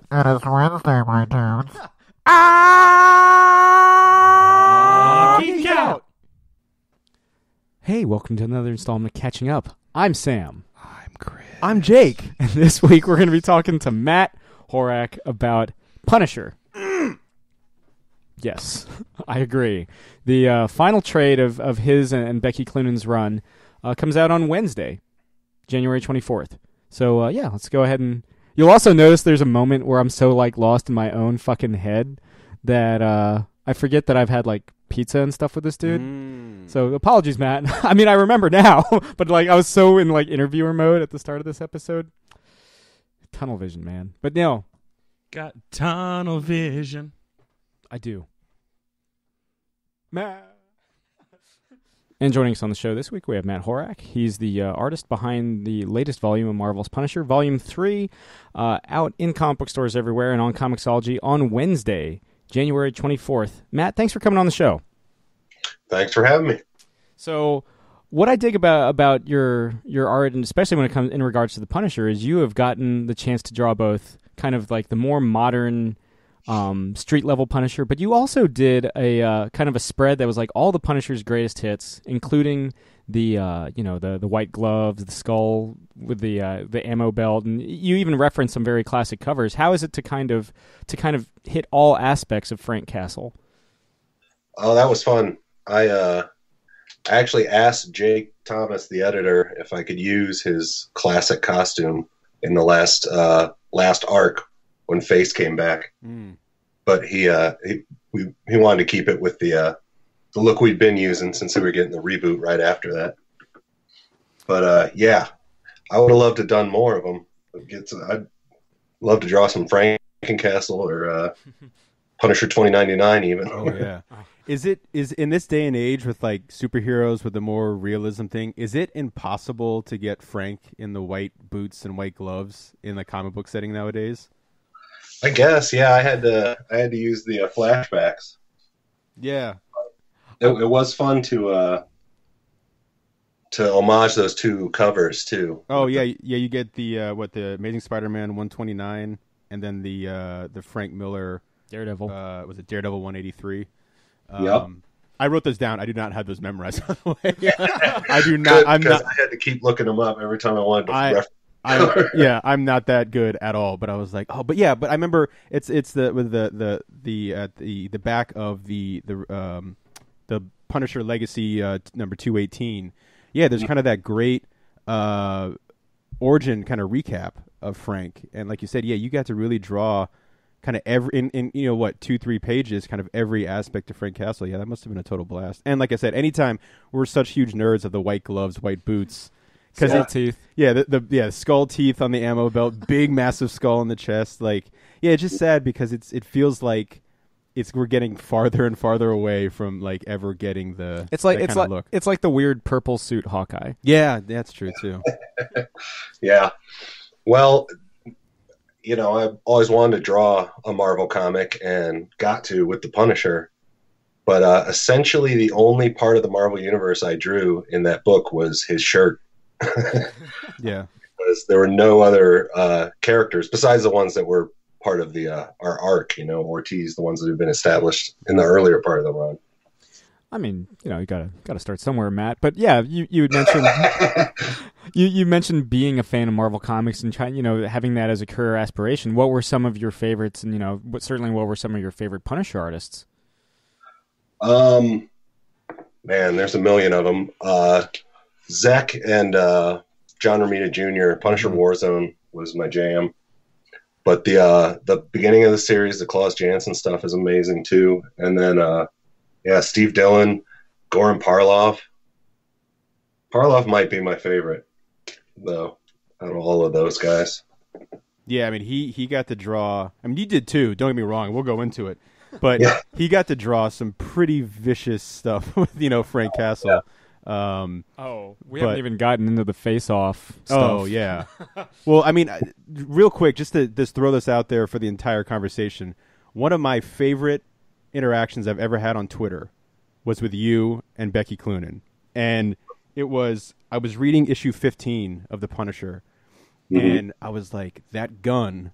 It is Wednesday, my dudes. Geek out! Hey, welcome to another installment of Catching Up. I'm Sam. I'm Chris. I'm Jake. And this week we're going to be talking to Matt Horak about Punisher. Yes, I agree. The final trade of his and Becky Cloonan's run comes out on Wednesday, January 24th. So, yeah, let's go ahead and... You'll also notice there's a moment where I'm so, lost in my own fucking head that I forget that I've had, pizza and stuff with this dude. So, apologies, Matt. I mean, I remember now, but, I was so in, interviewer mode at the start of this episode. Tunnel vision, man. But, no. Got tunnel vision. I do. Matt. And joining us on the show this week, we have Matt Horak. He's the artist behind the latest volume of Marvel's Punisher, Volume 3, out in comic book stores everywhere and on Comixology on Wednesday, January 24th. Matt, thanks for coming on the show. Thanks for having me. So, what I dig about your art, and especially when it comes in regards to the Punisher, is you have gotten the chance to draw both kind of the more modern street level Punisher, but you also did a kind of a spread that was all the Punisher's greatest hits, including the the white gloves, the skull with the ammo belt, and you even referenced some very classic covers. How is it to kind of hit all aspects of Frank Castle? Oh, that was fun. I actually asked Jake Thomas, the editor, if I could use his classic costume in the last arc when Face came back. But he wanted to keep it with the look we'd been using since we were getting the reboot right after that. But yeah, I would have loved to have done more of them. I'd love to draw some Frankencastle or Punisher 2099 even. Oh yeah. Is in this day and age with superheroes with the more realism thing, is it impossible to get Frank in the white boots and white gloves in the comic book setting nowadays? I guess, yeah. I had to use the flashbacks. Yeah, it was fun to homage those two covers too. Oh yeah, You get the Amazing Spider-Man 129, and then the Frank Miller Daredevil. Was it Daredevil 183? Yep. I wrote those down. I do not have those memorized. By the way, I do not. I'm not. I had to keep looking them up every time I wanted to reference. I'm not that good at all, but I was like, oh, but I remember it's the back of the Punisher Legacy number 218. Yeah, there's kind of that great origin kind of recap of Frank, and like you said, yeah, you got to really draw kind of every in 2-3 pages, kind of every aspect of Frank Castle. Yeah, that must have been a total blast. And like I said, anytime we're such huge nerds of the white gloves, white boots. Skull teeth. Yeah, the skull teeth on the ammo belt, big massive skull in the chest. It's just sad because it feels like we're getting farther and farther away from ever getting the look. It's like the weird purple suit Hawkeye. Yeah, that's true too. Yeah. Well, I've always wanted to draw a Marvel comic and got to with the Punisher. But essentially the only part of the Marvel universe I drew in that book was his shirt. Yeah, because there were no other characters besides the ones that were part of the our arc. Ortiz, the ones that had been established in the earlier part of the run. I mean, you gotta start somewhere, Matt. But yeah, you had mentioned you mentioned being a fan of Marvel Comics and trying, having that as a career aspiration. What were some of your favorites, and what were some of your favorite Punisher artists? Man, there's a million of them. Zek and John Romita Jr. Punisher Warzone was my jam, but the beginning of the series, the Klaus Janson stuff is amazing too. And then Steve Dillon, Goran Parlov. Parlov might be my favorite though out of all of those guys. Yeah, I mean he got to draw. I mean you did too. Don't get me wrong. We'll go into it, but he got to draw some pretty vicious stuff with Frank Castle. Yeah. We haven't even gotten into the face-off stuff. Oh, yeah. Well, I mean, real quick, just to throw this out there for the entire conversation, one of my favorite interactions I've ever had on Twitter was with you and Becky Cloonan. And I was reading issue 15 of The Punisher, and I was like, that gun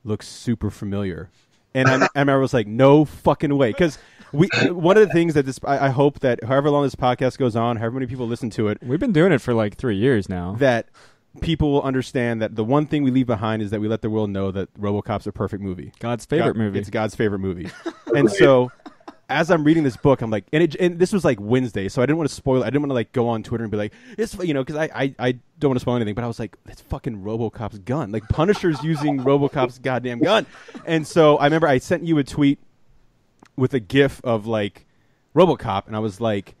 looks super familiar. And I remember I was like, no fucking way. Because one of the things that I hope that however long this podcast goes on, however many people listen to it. We've been doing it for like 3 years now. That people will understand that the one thing we leave behind is that we let the world know that RoboCop's a perfect movie. God's favorite movie. It's God's favorite movie. And so as I'm reading this book, I'm like, and this was like Wednesday, so I didn't want to spoil it. I didn't want to like go on Twitter and be like, it's, because I don't want to spoil anything, but I was like, it's fucking RoboCop's gun. Like Punisher's using RoboCop's goddamn gun. And so I remember I sent you a tweet with a GIF of like RoboCop, and I was like,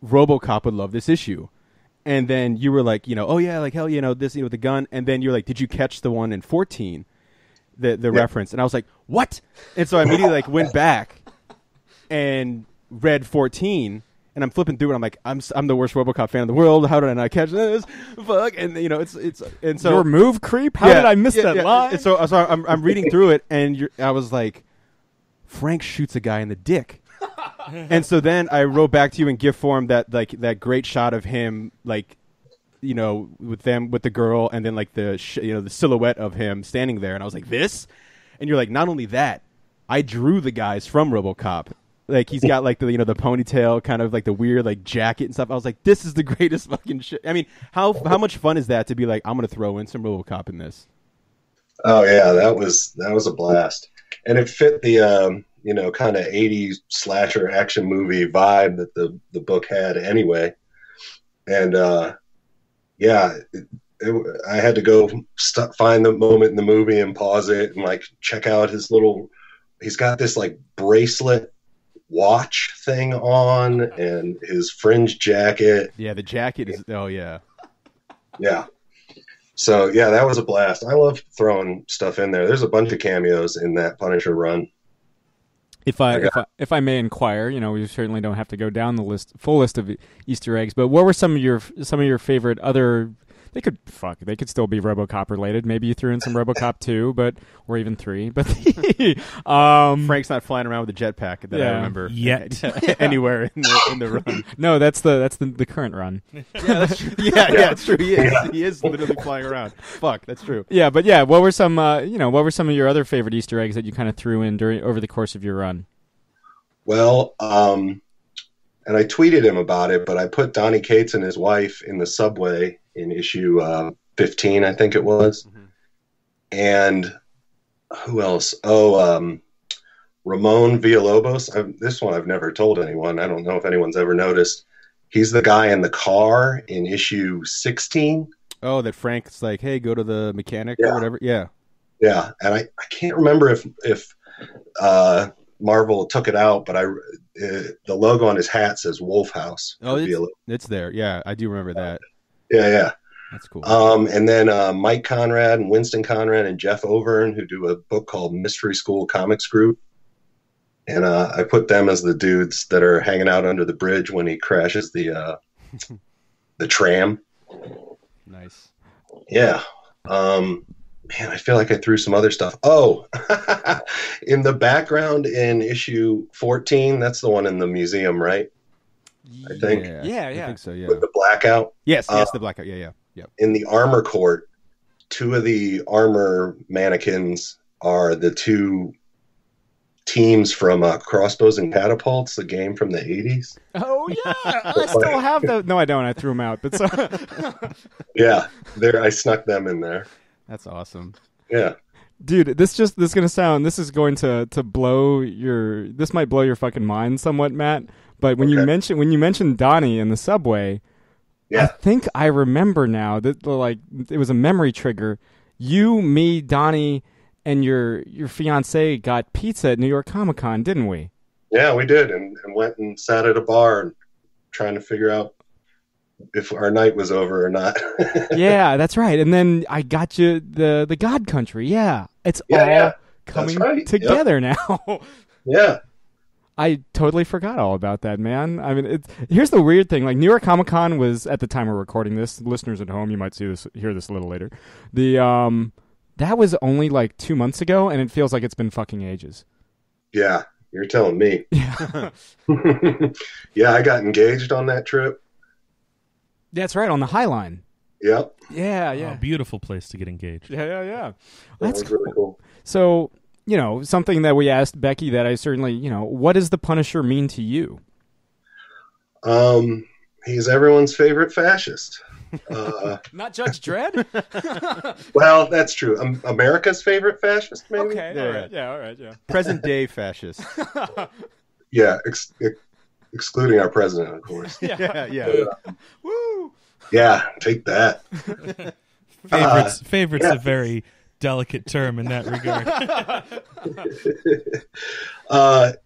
RoboCop would love this issue. And then you were like, oh yeah, like hell, this with the gun. And then you're like, did you catch the one in 14, the reference? And I was like, what? And so I immediately like went back and read 14, and I'm flipping through it. I'm like, I'm the worst RoboCop fan in the world. How did I not catch this? Fuck. And it's and so your move creep. How did I miss that line? And so I'm reading through it, and I was like, Frank shoots a guy in the dick. And so then I wrote back to you in GIF form that like that great shot of him like with the girl, and then like the the silhouette of him standing there, and I was like, this? And you're like, not only that, I drew the guys from RoboCop. Like he's got like the the ponytail, kind of like the weird like jacket and stuff. I was like, this is the greatest fucking shit. I mean, how much fun is that to be like, I'm gonna throw in some RoboCop in this? Oh yeah, that was a blast, and it fit the kind of 80s slasher action movie vibe that the book had anyway. And I had to go find the moment in the movie and pause it and like check out he's got this like bracelet watch thing on and his fringe jacket. Yeah, the jacket is, oh yeah. Yeah. So yeah, that was a blast. I love throwing stuff in there. There's a bunch of cameos in that Punisher run. If I may inquire, we certainly don't have to go down the full list of Easter eggs, but what were some of your favorite other? They could still be RoboCop related. Maybe you threw in some RoboCop 2, or even 3. But Frank's not flying around with a jetpack that I remember yet anywhere in the run. No, that's the current run. Yeah, that's true. Yeah, it's true. He is literally flying around. Fuck, that's true. Yeah, but yeah, what were some of your other favorite Easter eggs that you kind of threw in over the course of your run? Well, and I tweeted him about it, but I put Donny Cates and his wife in the subway in issue 15, I think it was. Mm-hmm. And who else? Oh, Ramon Villalobos. This one I've never told anyone. I don't know if anyone's ever noticed. He's the guy in the car in issue 16. Oh, that Frank's like, hey, go to the mechanic or whatever. Yeah. Yeah, and I can't remember if Marvel took it out, but the logo on his hat says Wolf House. Oh, it's there. Yeah, I do remember that. Yeah. That's cool. And then Mike Conrad and Winston Conrad and Jeff Overn, who do a book called Mystery School Comics Group. And I put them as the dudes that are hanging out under the bridge when he crashes the tram. Nice. Yeah. Man, I feel like I threw some other stuff. Oh, in the background in issue 14, that's the one in the museum, right? I think. Yeah. I think so, yeah. With the blackout? Yes, the blackout. Yeah. Yep. In the armor court, 2 of the armor mannequins are the 2 teams from Crossbows and Catapults, the game from the 80s. Oh, yeah. I still have those. No, I don't. I threw them out. But so yeah, I snuck them in there. That's awesome. Yeah. Dude, this is going to blow this might blow your fucking mind somewhat, Matt. But when you mentioned Donnie in the subway, I think I remember now that like it was a memory trigger. You, me, Donnie, and your fiance got pizza at New York Comic Con, didn't we? Yeah, we did, and went and sat at a bar and trying to figure out if our night was over or not. Yeah, that's right. And then I got you the God Country. Yeah, it's all coming together now. Yeah. I totally forgot all about that, man. I mean, here's the weird thing. Like, New York Comic Con was, at the time we're recording this, listeners at home, you might hear this a little later. That was only like 2 months ago, and it feels like it's been fucking ages. Yeah, you're telling me. Yeah. Yeah, I got engaged on that trip. That's right, on the High Line. Yep. Yeah, Oh, yeah. beautiful place to get engaged. Yeah. That That's was really cool. So, something that we asked Becky that I certainly, what does the Punisher mean to you? He's everyone's favorite fascist. Not Judge Dredd? Well, that's true. America's favorite fascist, maybe? Okay, Yeah, all right. Yeah, all right, yeah. Present day fascist. Yeah, excluding our president, of course. Yeah. Woo! Yeah, take that. Favorite's yeah. a very delicate term in that regard.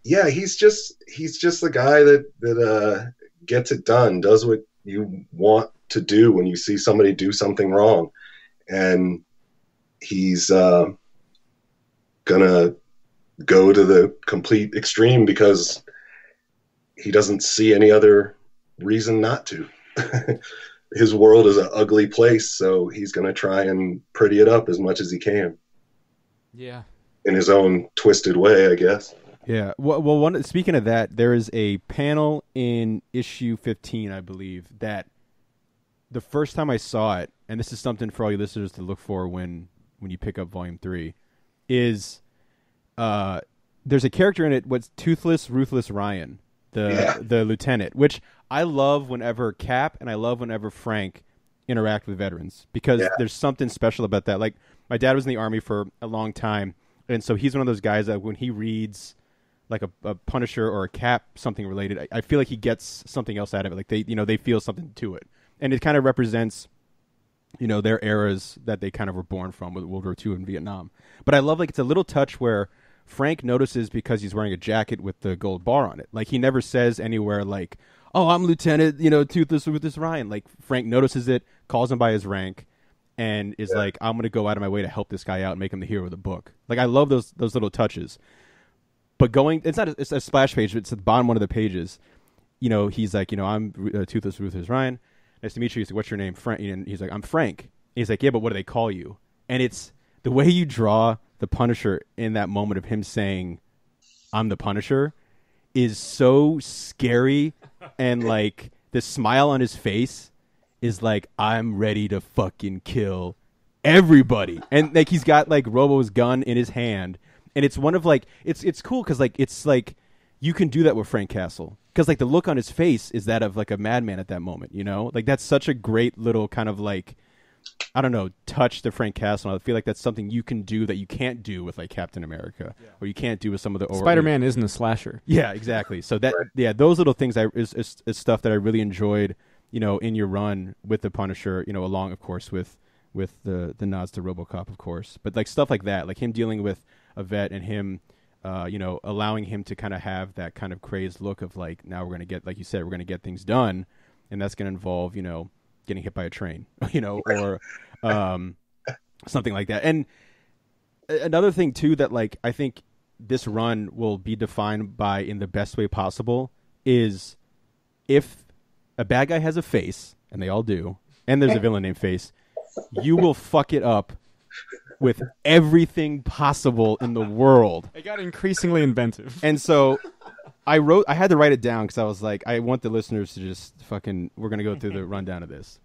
Yeah, he's just the guy that gets it done, does what you want to do when you see somebody do something wrong, and he's gonna go to the complete extreme because he doesn't see any other reason not to. His world is an ugly place, so he's gonna try and pretty it up as much as he can. Yeah. In his own twisted way, I guess. Yeah. Well, speaking of that, there is a panel in issue 15, I believe, that the first time I saw it, and this is something for all you listeners to look for when you pick up Volume 3, is there's a character in it, what's Toothless, Ruthless Ryan, the lieutenant, which I love whenever Cap and I love whenever Frank interact with veterans, because there's something special about that. Like, my dad was in the Army for a long time, and so he's one of those guys that when he reads like a Punisher or a Cap, something related, I feel like he gets something else out of it. Like they feel something to it. And it kind of represents, their eras that they kind of were born from with World War II and Vietnam. But I love, like, it's a little touch where Frank notices because he's wearing a jacket with the gold bar on it. Like, he never says anywhere like, oh, I'm Lieutenant, Toothless with this Ryan. Like, Frank notices it, calls him by his rank, and is like, I'm going to go out of my way to help this guy out and make him the hero of the book. Like, I love those little touches. But it's a splash page, it's at the bottom one of the pages. He's like, I'm Toothless Ruthless Ryan. Nice to meet you. He's like, what's your name? Frank. And he's like, I'm Frank. And he's like, yeah, but what do they call you? And it's the way you draw the Punisher in that moment of him saying, I'm the Punisher, is so scary. And like the smile on his face is like, I'm ready to fucking kill everybody. And like he's got like Robo's gun in his hand. And it's one of like, it's cool because like it's like you can do that with Frank Castle. Because, like, the look on his face is that of, like, a madman at that moment, Like, that's such a great little kind of, like, I don't know, touch to Frank Castle. I feel like that's something you can do that you can't do with, like, Captain America. Yeah. Or you can't do with some of the... Spider-Man isn't a slasher. Yeah, exactly. So, those little things is stuff that I really enjoyed, in your run with the Punisher, along, of course, with the nods to RoboCop, of course. But, like, stuff like that, like him dealing with a vet and him... allowing him to kind of have that kind of crazed look of like, now we're going to get, like you said, we're going to get things done. And that's going to involve, getting hit by a train, or something like that. And another thing too, that like, I think this run will be defined by in the best way possible is if a bad guy has a face, and they all do, and there's a villain named Face, you will fuck it up with everything possible in the world. It got increasingly inventive. And so I had to write it down because I was like, I want the listeners to just fucking, we're going to go through the rundown of this.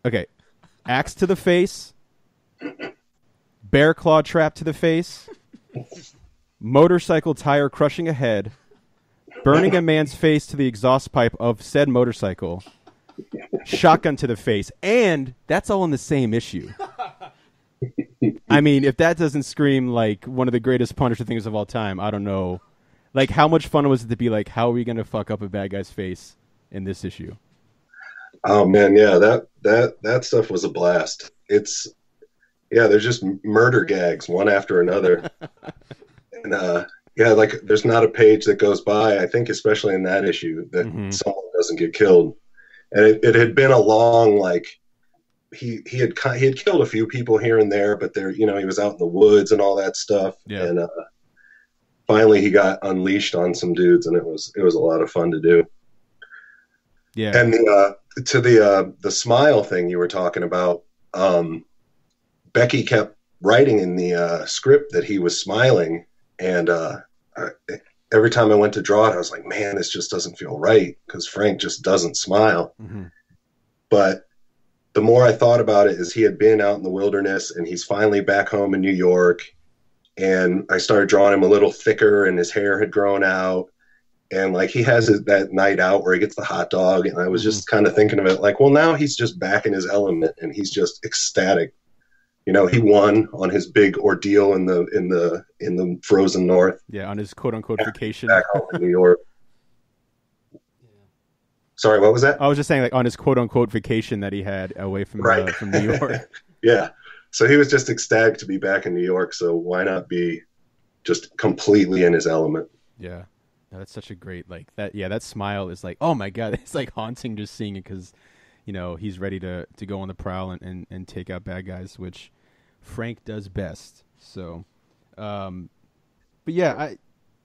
Okay. Axe to the face. Bear claw trap to the face. Motorcycle tire crushing a head. Burning a man's face to the exhaust pipe of said motorcycle. Shotgun to the face. And that's all in the same issue. I mean, if that doesn't scream like one of the greatest Punisher things of all time, I don't know. Like, how much fun was it to be like, how are we going to fuck up a bad guy's face in this issue? Oh man, yeah, that stuff was a blast. They're just murder gags one after another. And like there's not a page that goes by, I think especially in that issue, that someone doesn't get killed. And it had been a long, like, he had killed a few people here and there, but he was out in the woods and all that stuff. Yeah. And finally he got unleashed on some dudes, and it was a lot of fun to do. Yeah. And the smile thing you were talking about, Becky kept writing in the script that he was smiling, and every time I went to draw it, I was like, man, this just doesn't feel right, because Frank just doesn't smile. Mm-hmm. But the more I thought about it, is he had been out in the wilderness and he's finally back home in New York. And I started drawing him a little thicker and his hair had grown out. And like he has that night out where he gets the hot dog. And I was just kind of thinking of it like, well, now he's just back in his element and he's just ecstatic. You know, he won on his big ordeal in the frozen north. Yeah, on his quote unquote vacation back home in New York. Sorry, what was that? I was just saying, like on his quote unquote vacation that he had away from from New York. Yeah, so he was just ecstatic to be back in New York. So why not be just completely in his element? Yeah, no, that's such a great like that. Yeah, that smile is like, oh my god, it's like haunting just seeing it because, you know, he's ready to go on the prowl and take out bad guys, which Frank does best. So, but yeah,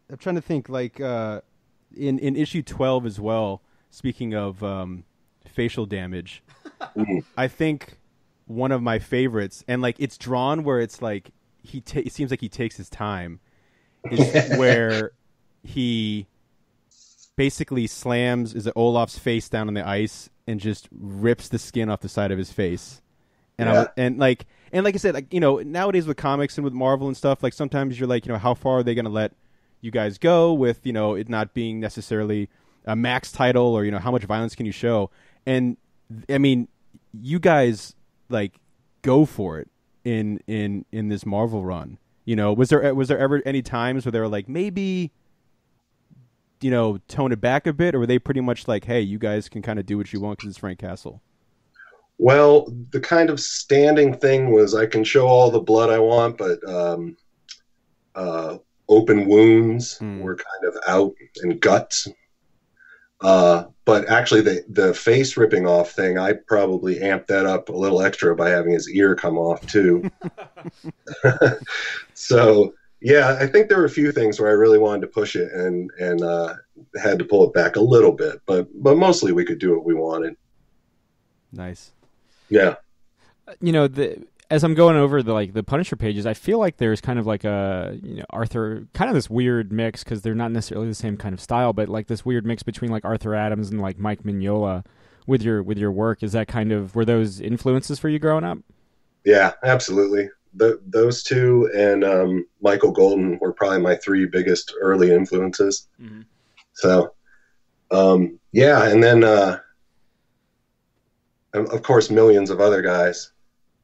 I'm trying to think like in issue 12 as well. Speaking of facial damage, I think one of my favorites, and like it's drawn where it's like it seems like he takes his time, is where he basically slams Olaf's face down on the ice and just rips the skin off the side of his face. And like I said, like, you know, nowadays with comics and with Marvel and stuff, like sometimes you're like, you know, how far are they going to let you guys go with, you know, it not being necessarily a max title, or, you know, how much violence can you show? And I mean, you guys like go for it in this Marvel run. You know, was there ever any times where they were like, maybe, you know, tone it back a bit, or were they pretty much like, hey, you guys can kind of do what you want because it's Frank Castle? Well, the kind of standing thing was I can show all the blood I want, but open wounds were kind of out, and guts. But actually the face ripping off thing, I probably amped that up a little extra by having his ear come off too. So yeah, I think there were a few things where I really wanted to push it and had to pull it back a little bit, but mostly we could do what we wanted. Nice. Yeah. You know, as I'm going over the Punisher pages, I feel like there's kind of like a, you know, Arthur, kind of this weird mix, because they're not necessarily the same kind of style, but like this weird mix between like Arthur Adams and like Mike Mignola with your work. Is that kind of, were those influences for you growing up? Yeah, absolutely. Those two and Michael Golden were probably my three biggest early influences. Mm-hmm. So, yeah, and then of course millions of other guys.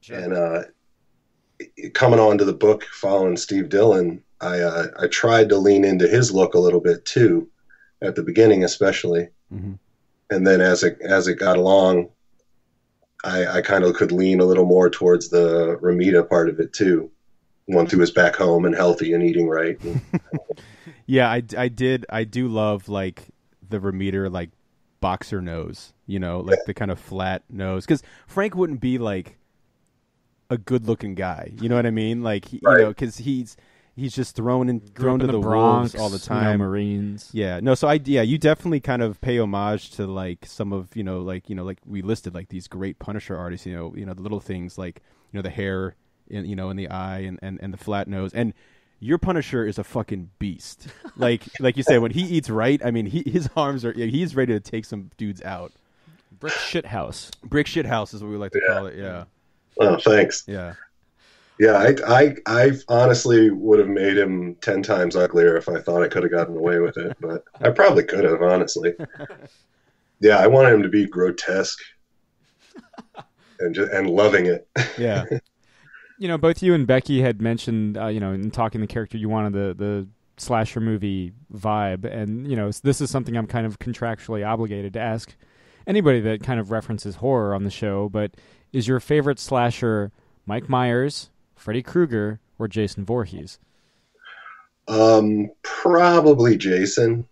Sure. And coming on to the book, following Steve Dillon, I tried to lean into his look a little bit too, at the beginning especially. Mm-hmm. And then as it got along, I kind of could lean a little more towards the Ramita part of it too, once he was back home and healthy and eating right. Yeah, I do love like the Ramita like boxer nose, you know, like the kind of flat nose, because Frank wouldn't be like a good-looking guy, you know what I mean? Like, right. You know, because he's just thrown to the Bronx, wolves all the time. You know, Marines. Yeah, no. So you definitely kind of pay homage to like some of like we listed like these great Punisher artists. You know the little things like, you know, the hair in the eye and the flat nose. And your Punisher is a fucking beast. like you said, when he eats right, I mean his arms are he's ready to take some dudes out. Brick shit house. Brick shit house is what we like to call it. Yeah. Oh, thanks. Yeah. Yeah, I honestly would have made him 10 times uglier if I thought I could have gotten away with it, but I probably could have, honestly. Yeah, I wanted him to be grotesque and loving it. Yeah. You know, both you and Becky had mentioned, you know, in talking the character, you wanted the slasher movie vibe, and, you know, this is something I'm kind of contractually obligated to ask anybody that kind of references horror on the show, but is your favorite slasher Mike Myers, Freddy Krueger, or Jason Voorhees? Probably Jason,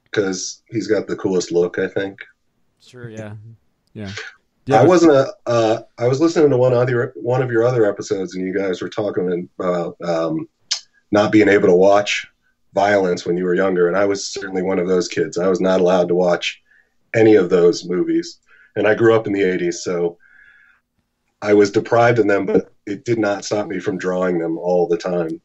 because he's got the coolest look, I think. Sure, yeah. Yeah. I was listening to one of your other episodes, and you guys were talking about not being able to watch violence when you were younger, and I was certainly one of those kids. I was not allowed to watch any of those movies, and I grew up in the 80s, so I was deprived of them, but it did not stop me from drawing them all the time.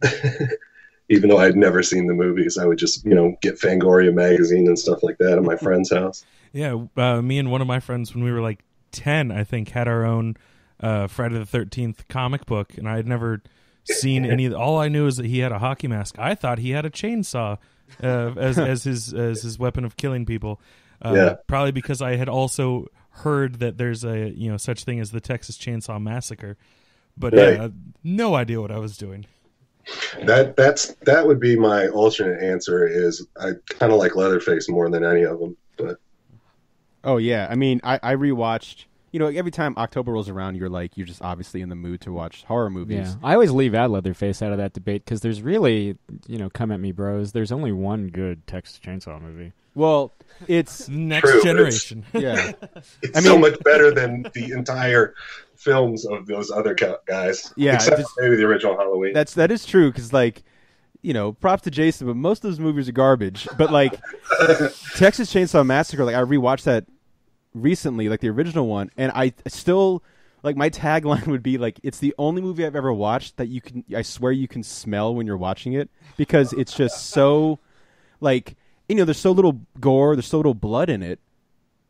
Even though I had never seen the movies, I would just, you know, get Fangoria magazine and stuff like that at my friend's house. Yeah, me and one of my friends, when we were like 10, I think, had our own Friday the 13th comic book, and I had never seen any. All I knew is that he had a hockey mask. I thought he had a chainsaw as his weapon of killing people. Probably because I had also heard that there's a such thing as the Texas Chainsaw Massacre, but no idea what I was doing. That would be my alternate answer. Is I kind of like Leatherface more than any of them, but. Oh yeah, I mean, I rewatched. Every time October rolls around, you're just obviously in the mood to watch horror movies. Yeah, I always leave out Leatherface out of that debate because there's really, come at me, bros. There's only one good Texas Chainsaw movie. Well, it's Next True, Generation. yeah. It's so much better than the entire films of those other guys. Yeah, except maybe the original Halloween. That is true because props to Jason, but most of those movies are garbage. But Texas Chainsaw Massacre, I rewatched that recently, the original one, and I still my tagline would be it's the only movie I've ever watched that I swear you can smell when you're watching it because it's just so there's so little gore, there's so little blood in it,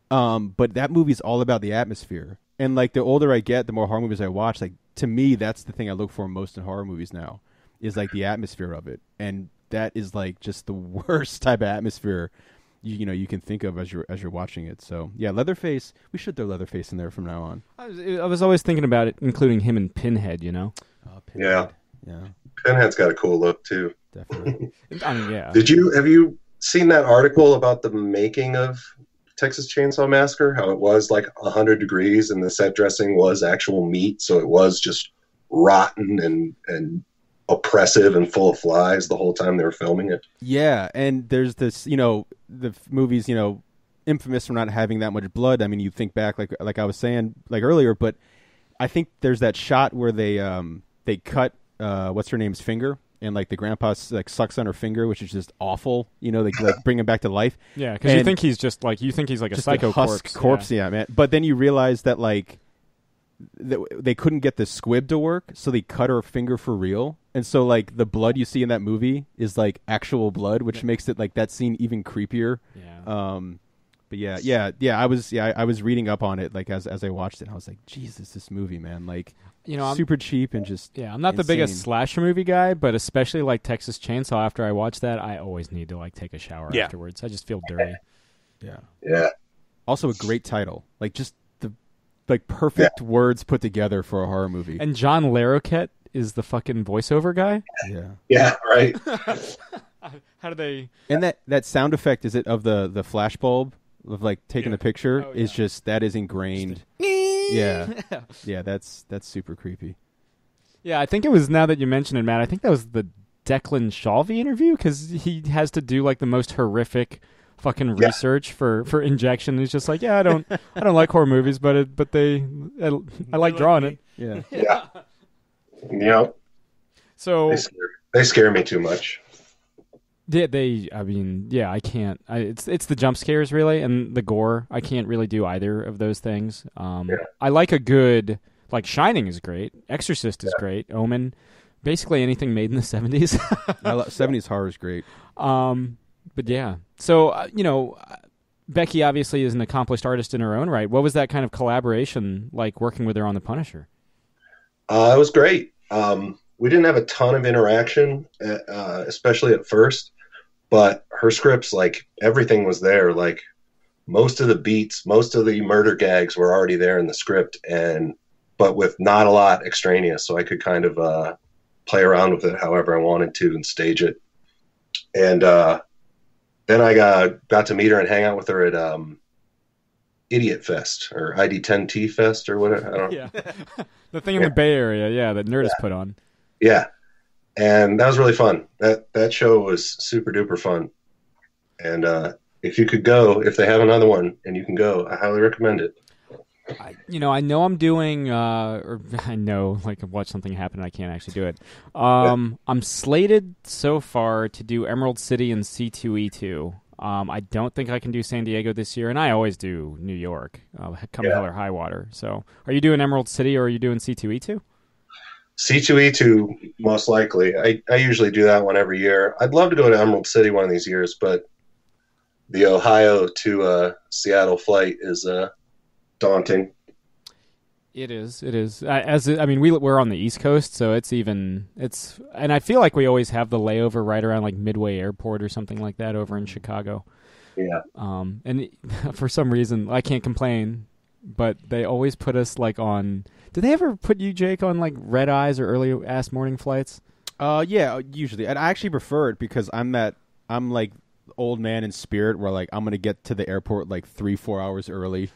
but that movie's all about the atmosphere. And the older I get, the more horror movies I watch. To me, that's the thing I look for most in horror movies now is the atmosphere of it, and that is just the worst type of atmosphere you can think of as you're watching it. So yeah, Leatherface. We should throw Leatherface in there from now on. I was always thinking about it, including him and Pinhead. Pinhead. Yeah. Pinhead's got a cool look too. Definitely. I mean, yeah. Have you seen that article about the making of Texas Chainsaw Massacre? How it was 100 degrees and the set dressing was actual meat, so it was just rotten and oppressive and full of flies the whole time they were filming it. Yeah, and there's this, the movie's, infamous for not having that much blood. I mean, you think back, like I was saying, earlier, but I think there's that shot where they cut what's her name's finger, and the grandpa sucks on her finger, which is just awful. They bring him back to life. Yeah, because you think he's just a psycho corpse. Yeah, man. But then you realize that they couldn't get the squib to work, so they cut her finger for real. And so the blood you see in that movie is actual blood, which makes it that scene even creepier. Yeah. But I was reading up on it as I watched it, and I was like, Jesus, this movie, man, I'm super cheap and just I'm not the insane. biggest slasher movie guy, but especially Texas Chainsaw. After I watch that, I always need to take a shower afterwards. I just feel dirty. Yeah. Also, a great title, just the perfect words put together for a horror movie. And John Larroquette is the fucking voiceover guy. Yeah, right. How do they? And that sound effect is it of the flash bulb of taking the picture is just that is ingrained. Yeah, that's super creepy. Yeah, I think it was, now that you mention it, Matt, I think that was the Declan Shalvey interview because he has to do the most horrific fucking research for injection. He's just I don't like horror movies, but I like drawing it. Yeah. Yeah. So they scare me too much. I can't. It's the jump scares really, and the gore. I can't really do either of those things. I like a good, Shining is great. Exorcist is great. Omen, basically anything made in the 70s. 70s horror is great. But yeah. So, Becky obviously is an accomplished artist in her own right. What was that kind of collaboration like working with her on The Punisher? It was great. We didn't have a ton of interaction, especially at first, but her scripts, everything was there. Most of the beats, most of the murder gags were already there in the script, but with not a lot extraneous, so I could kind of play around with it however I wanted to and stage it. And then I got to meet her and hang out with her at Idiot Fest or ID10T Fest or whatever. I don't know. Yeah, the thing in the Bay Area, that Nerdist put on. Yeah, and that was really fun. That show was super duper fun. And if you could go, if they have another one and you can go, I highly recommend it. I know I'm doing, or I know, I've watched something happen and I can't actually do it. I'm slated so far to do Emerald City and C2E2. I don't think I can do San Diego this year, and I always do New York, come hell or high water. So are you doing Emerald City or are you doing C2E2? C2E2, most likely. I usually do that one every year. I'd love to go to Emerald City one of these years, but the Ohio to Seattle flight is daunting. It is. It is. I mean, we're on the East Coast, so it's, and I feel like we always have the layover right around like Midway Airport or something like that over in Chicago. Yeah. And for some reason, I can't complain, but they always put us like on. Did they ever put you, Jake, on like red eyes or early ass morning flights? Yeah, usually. And I actually prefer it because I'm like old man in spirit where like I'm gonna get to the airport like 3-4 hours early,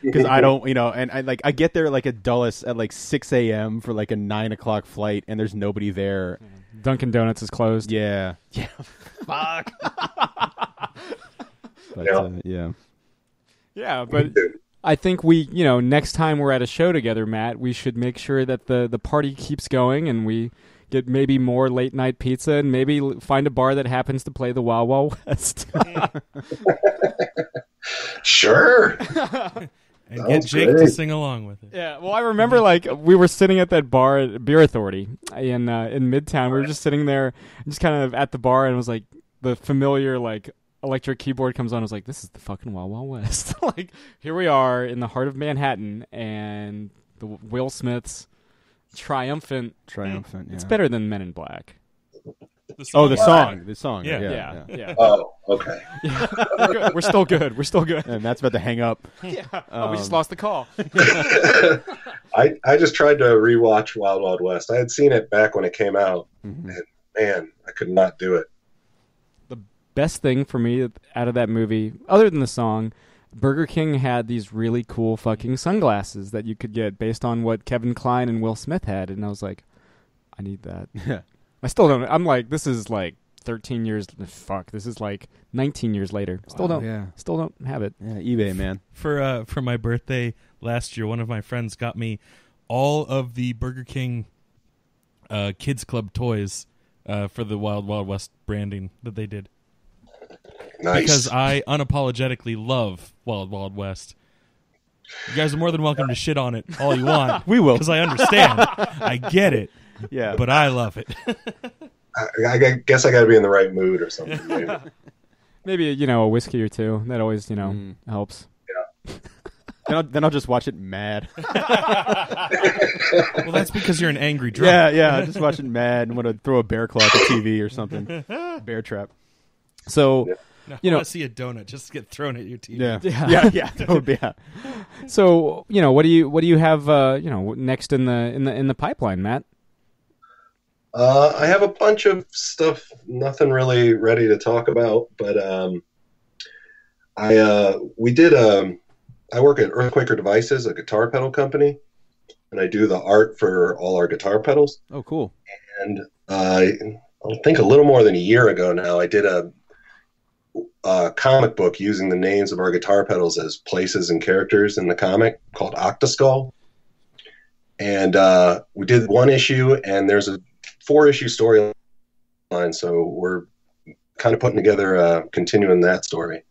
because I don't, and I get there like at Dulles at like 6 a.m. for like a 9 o'clock flight, and there's nobody there. Dunkin' Donuts is closed. Yeah. Fuck. But, yeah, but I think we, next time we're at a show together, Matt, we should make sure that the party keeps going and we get maybe more late night pizza and maybe find a bar that happens to play the Wild Wild West. Sure. And get Jake to sing along with it. Yeah, well, I remember like we were sitting at that bar at Beer Authority in Midtown. We were just sitting there, just kind of at the bar, and it was like the familiar like electric keyboard comes on. I was like, this is the fucking Wild Wild West. Like, here we are in the heart of Manhattan, and the Will Smith's triumphant. Yeah. It's better than Men in Black. The song. Yeah. Oh, okay. Yeah. We're still good. And that's about to hang up. Yeah. We just lost the call. I just tried to rewatch Wild Wild West. I had seen it back when it came out, Mm-hmm. and man, I could not do it. The best thing for me out of that movie, other than the song, Burger King had these really cool fucking sunglasses that you could get based on what Kevin Kline and Will Smith had, and I was like, I need that. Yeah. I still don't. I'm like, this is like 13 years. Fuck, this is like 19 years later. Still don't have it. Yeah, eBay, man. For my birthday last year, one of my friends got me all of the Burger King Kids Club toys for the Wild Wild West branding that they did. Nice. Because I unapologetically love Wild Wild West. You guys are more than welcome to shit on it all you want. We will. Because I understand. I get it. Yeah. But I love it. I guess I got to be in the right mood or something. Maybe. Maybe, a whiskey or two. That always, helps. Then I'll just watch it mad. Well, that's because you're an angry drunk. Yeah. I'll just watch it mad and want to throw a bear claw at the TV or something. Bear trap. So, No, I want to see a donut just get thrown at your TV. Yeah. That would be. So, what do you have, next in the pipeline, Matt? I have a bunch of stuff, nothing really ready to talk about, but I work at Earthquaker Devices, a guitar pedal company, and I do the art for all our guitar pedals. Oh, cool. And I think a little more than a year ago now, I did a comic book using the names of our guitar pedals as places and characters in the comic called Octo Skull. And we did one issue, and there's a 4-issue storyline, so we're kind of putting together continuing that story.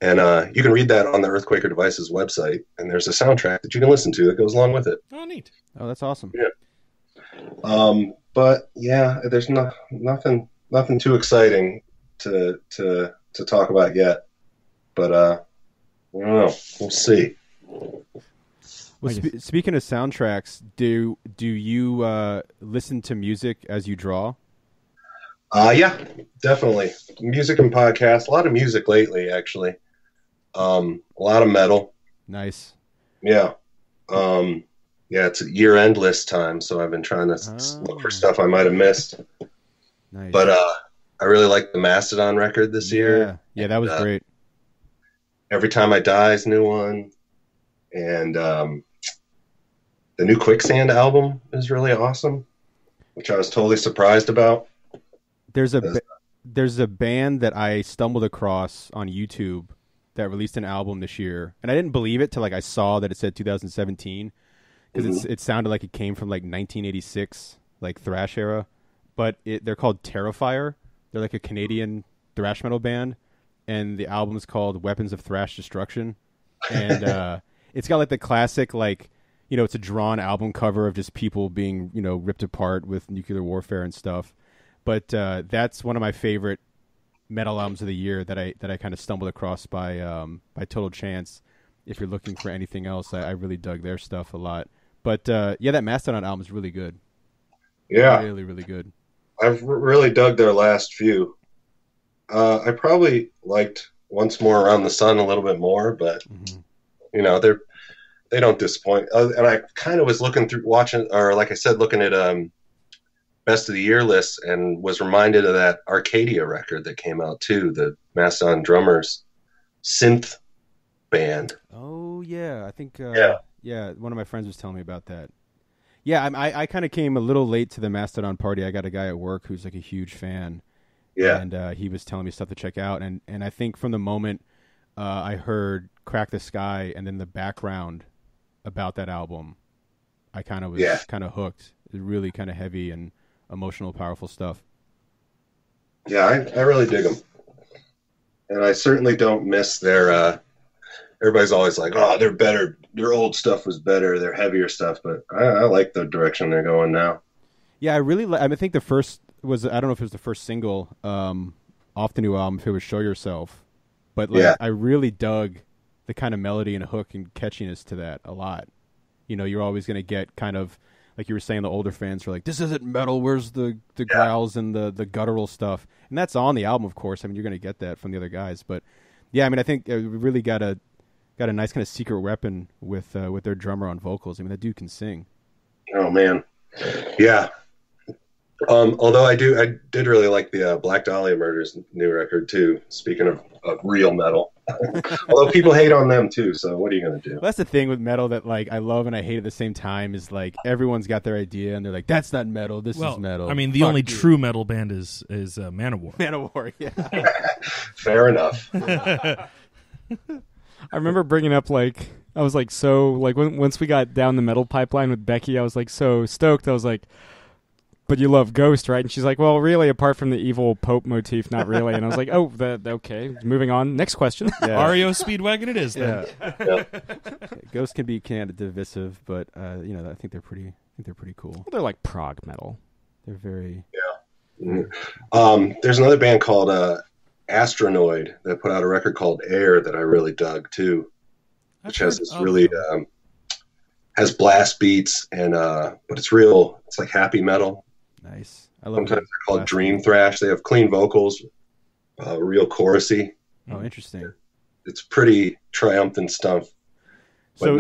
And you can read that on the Earthquaker Devices website, and there's a soundtrack that you can listen to that goes along with it. Oh, neat. Oh, that's awesome. Yeah. But yeah, there's nothing too exciting to talk about yet. But I don't know. We'll see. Well, speaking of soundtracks, do you listen to music as you draw? Yeah, definitely. Music and podcasts. A lot of music lately, actually. A lot of metal. Nice. Yeah. It's year-end list time, so I've been trying to look for stuff I might have missed. Nice. But I really like the Mastodon record this year. Yeah, that was great. Every Time I Die is a new one. And the new Quicksand album is really awesome, which I was totally surprised about. There's a band that I stumbled across on YouTube that released an album this year, and I didn't believe it till I saw that it said 2017, because it sounded like it came from like 1986, like thrash era. But they're called Terrifier. They're like a Canadian thrash metal band, and the album is called Weapons of Thrash Destruction, and it's got like the classic it's a drawn album cover of just people being ripped apart with nuclear warfare and stuff. But that's one of my favorite metal albums of the year that I kind of stumbled across by total chance. if you're looking for anything else, I really dug their stuff a lot. But yeah, that Mastodon album is really good. Yeah, really, really good. I've really dug their last few. I probably liked Once More Around the Sun a little bit more, but you know, they don't disappoint. And I kind of was looking at Best of the Year list and was reminded of that Arcadia record that came out too, the Mastodon drummers synth band. Oh yeah, I think Yeah. one of my friends was telling me about that. Yeah, I kind of came a little late to the Mastodon party. I got a guy at work who's like a huge fan. Yeah. And he was telling me stuff to check out. And I think from the moment I heard Crack the Sky and then the background about that album, I kind of was kind of hooked. It was really kind of heavy and emotional, powerful stuff. Yeah, I really dig them. And I certainly don't miss their... everybody's always like, oh, they're better. Their old stuff was better. Their heavier stuff. But I like the direction they're going now. Yeah, I think the first was, I don't know if it was the first single off the new album, if it was Show Yourself. But like, I really dug the kind of melody and hook and catchiness to that a lot. You know, you're always going to get kind of, like you were saying, the older fans are like, this isn't metal. Where's the growls and the guttural stuff? And that's on the album, of course. I mean, you're going to get that from the other guys. But yeah, I mean, I think we really got a nice kind of secret weapon with their drummer on vocals. I mean, that dude can sing. Oh man, yeah. Although I did really like the Black Dahlia Murders new record too. Speaking of real metal, although people hate on them too. So what are you gonna do? Well, that's the thing with metal that like I love and I hate at the same time is like everyone's got their idea and they're like, that's not metal. This is metal. I mean, the only true metal band is Manowar. Manowar, yeah. Fair enough. I remember bringing up like I was like so like once we got down the metal pipeline with Becky, I was like so stoked. I was like, but you love Ghost, right? And she's like, well, really, apart from the evil Pope motif, not really. And I was like, oh, okay. Moving on. Next question. Yeah. REO Speedwagon it is then. Yeah. Ghost can be kind of divisive, but you know, I think they're pretty cool. Well, they're like prog metal. They're very There's another band called Astronoid that put out a record called Air that I really dug too, which has this really has blast beats and but it's like happy metal. Nice. I love. Sometimes they're called dream thrash. They have clean vocals, real chorusy. Oh, interesting. It's pretty triumphant stuff, but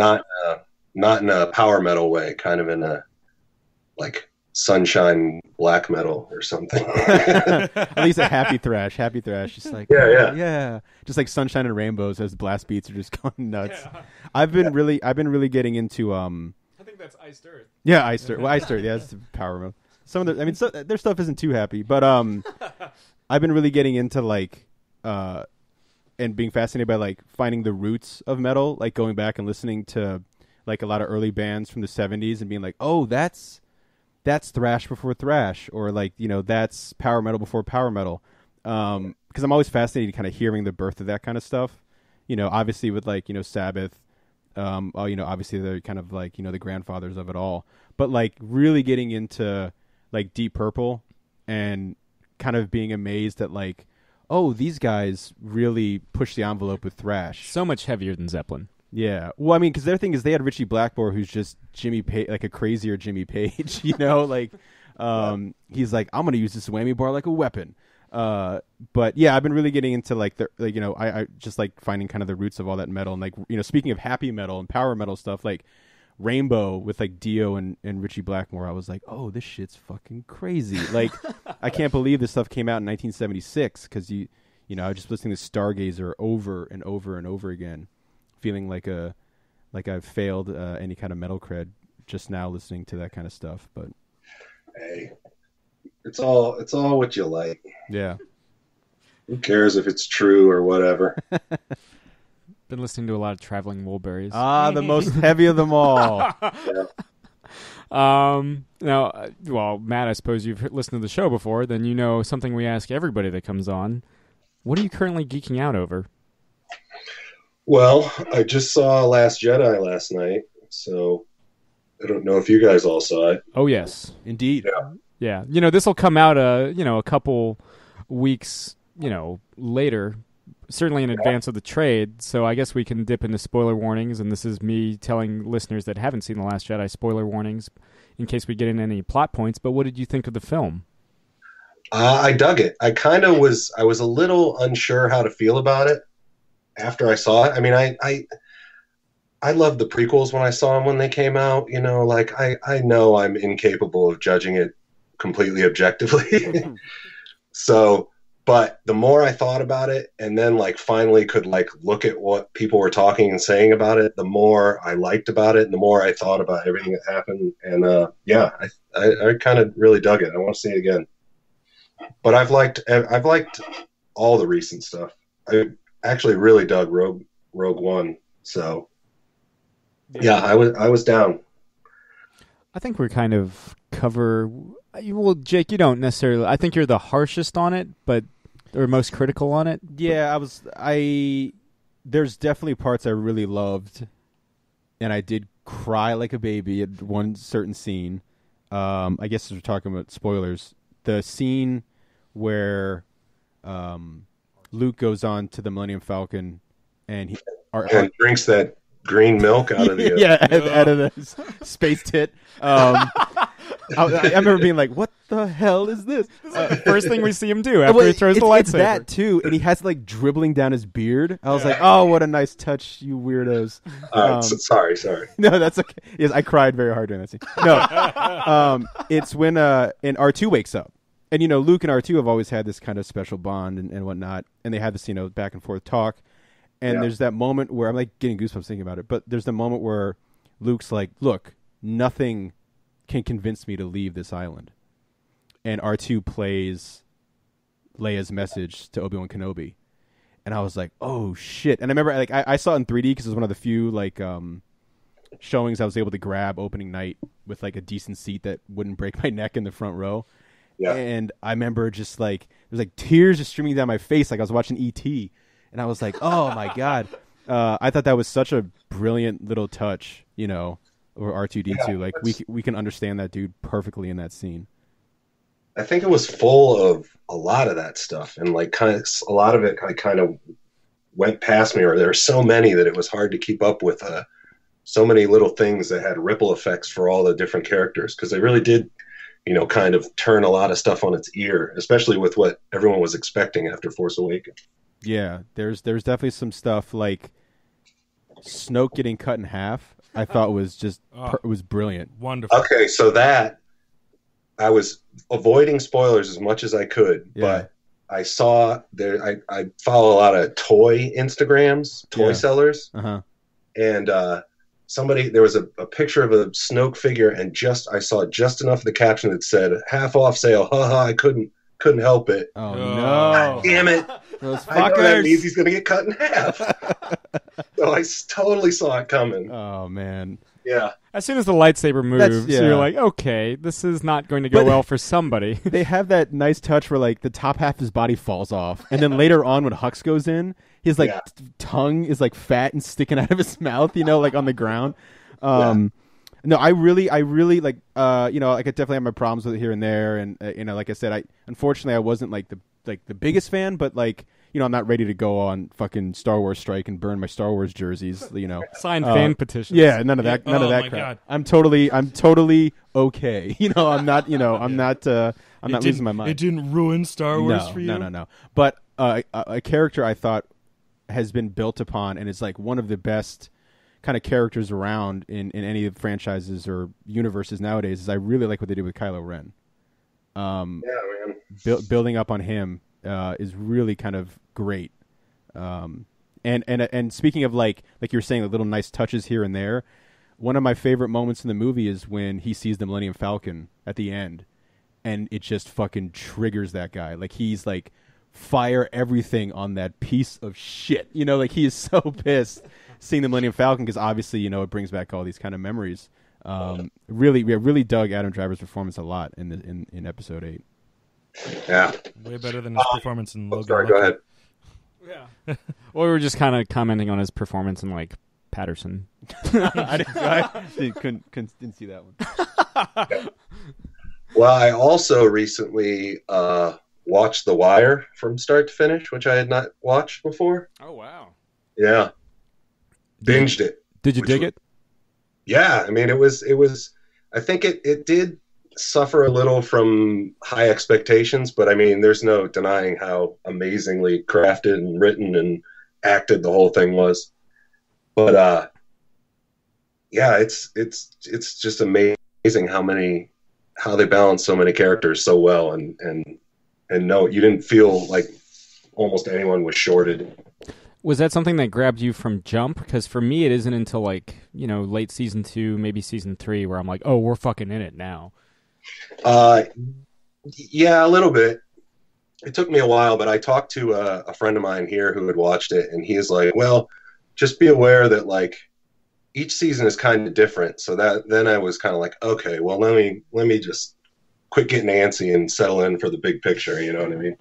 not in a power metal way. Kind of in a like sunshine black metal or something. At least a happy thrash. Happy thrash. Just like yeah. Just like Sunshine and Rainbows as blast beats are just going nuts. Yeah. I've been really getting into I think that's Iced Earth. Yeah, Iced Earth. Well, Iced Earth. Yeah, that's power mode. Some of their stuff isn't too happy, but I've been really getting into like and being fascinated by like finding the roots of metal, like going back and listening to like a lot of early bands from the 70s and being like, oh, that's thrash before thrash, or like, you know, that's power metal before power metal. Because I'm always fascinated kind of hearing the birth of that kind of stuff. You know, obviously with like, you know, Sabbath, you know, obviously they're kind of like, you know, the grandfathers of it all. But like really getting into like Deep Purple and kind of being amazed at like, oh, these guys really push the envelope with thrash. So much heavier than Zeppelin. Yeah. Well, I mean, because their thing is they had Richie Blackmore, who's just Jimmy Page, like a crazier Jimmy Page, you know, like he's like, I'm going to use this whammy bar like a weapon. But yeah, I've been really getting into like the, like, you know, I just like finding kind of the roots of all that metal. And like, you know, speaking of happy metal and power metal stuff, like Rainbow with like Dio and Richie Blackmore, I was like, oh, this shit's fucking crazy. Like, I can't believe this stuff came out in 1976 because you know, I was just listening to Stargazer over and over and over again, feeling like I've failed any kind of metal cred just now listening to that kind of stuff. But hey, it's all what you like. Yeah. Who cares if it's true or whatever? Been listening to a lot of Traveling Wilburys. The most heavy of them all. Now, well, Matt, I suppose you've listened to the show before. Then you know something we ask everybody that comes on. What are you currently geeking out over? Well, I just saw Last Jedi last night, so I don't know if you guys all saw it. Oh, yes. Indeed. Yeah. You know, this will come out, you know, a couple weeks, you know, later certainly in advance of the trade, so I guess we can dip into spoiler warnings, and this is me telling listeners that haven't seen The Last Jedi spoiler warnings in case we get in any plot points. But what did you think of the film? I dug it. I was a little unsure how to feel about it after I saw it. I mean, I loved the prequels when I saw them when they came out. You know, like I know I'm incapable of judging it completely objectively. So, but the more I thought about it, and then like finally could like look at what people were talking and saying about it, the more I liked about it, and the more I thought about everything that happened. And yeah, I kind of really dug it. I want to see it again. But I've liked all the recent stuff. I actually really dug Rogue One. So yeah, I was down. I think we're kind of well, Jake, you don't necessarily. I think you're the harshest on it, or most critical on it. Yeah, there's definitely parts I really loved, and I did cry like a baby at one certain scene. I guess as we're talking about spoilers, the scene where Luke goes on to the Millennium Falcon and he drinks that green milk out of the out of the space tit. I remember being like, "What the hell is this?" First thing we see him do after he throws the lightsaber. It's that too, and he has like dribbling down his beard. I was like, "Oh, what a nice touch, you weirdos." Sorry. No, that's okay. Yes, I cried very hard during that scene. No, it's when and R2 wakes up, and you know Luke and R2 have always had this kind of special bond and whatnot, and they have this back and forth talk. And there's that moment where I'm like getting goosebumps thinking about it. But there's the moment where Luke's like, "Look, nothing can convince me to leave this island." And R2 plays Leia's message to Obi-Wan Kenobi. And I was like, "Oh shit!" And I remember like I saw it in 3D because it was one of the few like showings I was able to grab opening night with like a decent seat that wouldn't break my neck in the front row. Yeah. And I remember just like there's like tears just streaming down my face like I was watching E.T. And I was like, "Oh my god!" I thought that was such a brilliant little touch, over R2D2. Yeah, like we can understand that dude perfectly in that scene. I think it was full of a lot of that stuff, and like kind of a lot of it kind of went past me, or there were so many that it was hard to keep up with. So many little things that had ripple effects for all the different characters, because they really did, kind of turn a lot of stuff on its ear, especially with what everyone was expecting after Force Awakens. Yeah, there's definitely some stuff like Snoke getting cut in half. I thought was just it was brilliant, wonderful. Okay, so that I was avoiding spoilers as much as I could, but I saw there. I follow a lot of toy Instagrams, toy sellers, and there was a picture of a Snoke figure, and I saw just enough of the caption that said "half off sale." Haha! I couldn't help it. Oh no! God damn it! Those fuckers. I know that means he's going to get cut in half. So I totally saw it coming. Oh, man. Yeah. As soon as the lightsaber moves, you're like, okay, this is not going to go well for somebody. They have that nice touch where, like, the top half of his body falls off. And then later on when Hux goes in, his, like, tongue is, like, fat and sticking out of his mouth, like, on the ground. No, I really, like, I could definitely have my problems with it here and there. And, like I said, unfortunately, I wasn't, like, the biggest fan, but, like, I'm not ready to go on fucking Star Wars strike and burn my Star Wars jerseys, Sign fan petitions. Yeah, none of that crap. God. I'm totally okay. I'm not, I'm not losing my mind. It didn't ruin Star Wars for you? No. But a character I thought has been built upon and is like one of the best kind of characters around in any of the franchises or universes nowadays is I really like what they did with Kylo Ren. Man. Building up on him is really kind of great. And speaking of like you're saying, the little nice touches here and there, one of my favorite moments in the movie is when he sees the Millennium Falcon at the end, and it just fucking triggers that guy. Like he's like, fire everything on that piece of shit. Like he is so pissed seeing the Millennium Falcon because obviously it brings back all these kind of memories. Really dug Adam Driver's performance a lot in Episode 8. Yeah, way better than his performance in Logan. Sorry, go ahead. Yeah. Well, we were just kind of commenting on his performance in like Patterson. I didn't see that one. Well, I also recently watched The Wire from start to finish, which I had not watched before. Oh wow! Yeah, binged it. Did you which dig was- it? Yeah, I mean, it was. I think it did suffer a little from high expectations, but I mean, there's no denying how amazingly crafted and written and acted the whole thing was. But yeah, it's just amazing how they balance so many characters so well, and no, you didn't feel like almost anyone was shorted. Was that something that grabbed you from jump? Because for me, it isn't until like late season 2, maybe season 3, where I'm like, oh, we're fucking in it now. Yeah, a little bit. It took me a while, but I talked to a friend of mine here who had watched it, and he's like, well, just be aware that like each season is kind of different. So then I was kind of like, okay, well, let me just quit getting antsy and settle in for the big picture. You know what I mean?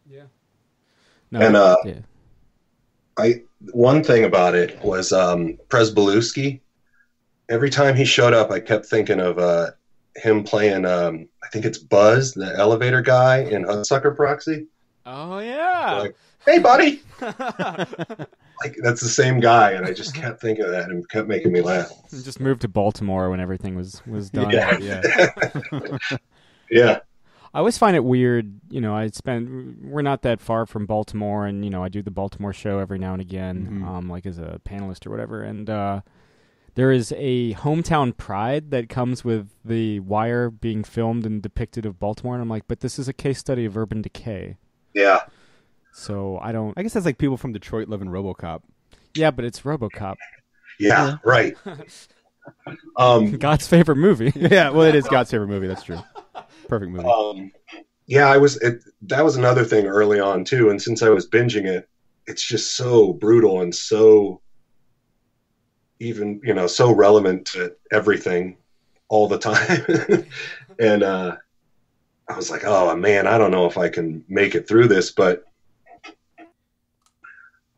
Yeah. No, And yeah. One thing about it was Presbalewski. Every time he showed up, I kept thinking of him playing. I think it's Buzz, the elevator guy in Hudsucker Proxy. Oh yeah. Like, hey, buddy. Like that's the same guy, and I just kept thinking of that, and it kept making me laugh. Just moved to Baltimore when everything was done. Yeah. Yeah. Yeah. I always find it weird, we're not that far from Baltimore, and, I do the Baltimore show every now and again, like as a panelist or whatever, and there is a hometown pride that comes with The Wire being filmed and depicted of Baltimore, and I'm like, but this is a case study of urban decay. Yeah. So I guess that's like people from Detroit live in RoboCop. Yeah, but it's RoboCop. Yeah, right. God's favorite movie. Yeah, well, it is God's favorite movie. That's true. Perfect movie. Yeah, that was another thing early on too, and since I was binging it, it's just so brutal and so even so relevant to everything all the time. And I was like, oh man, I don't know if I can make it through this, but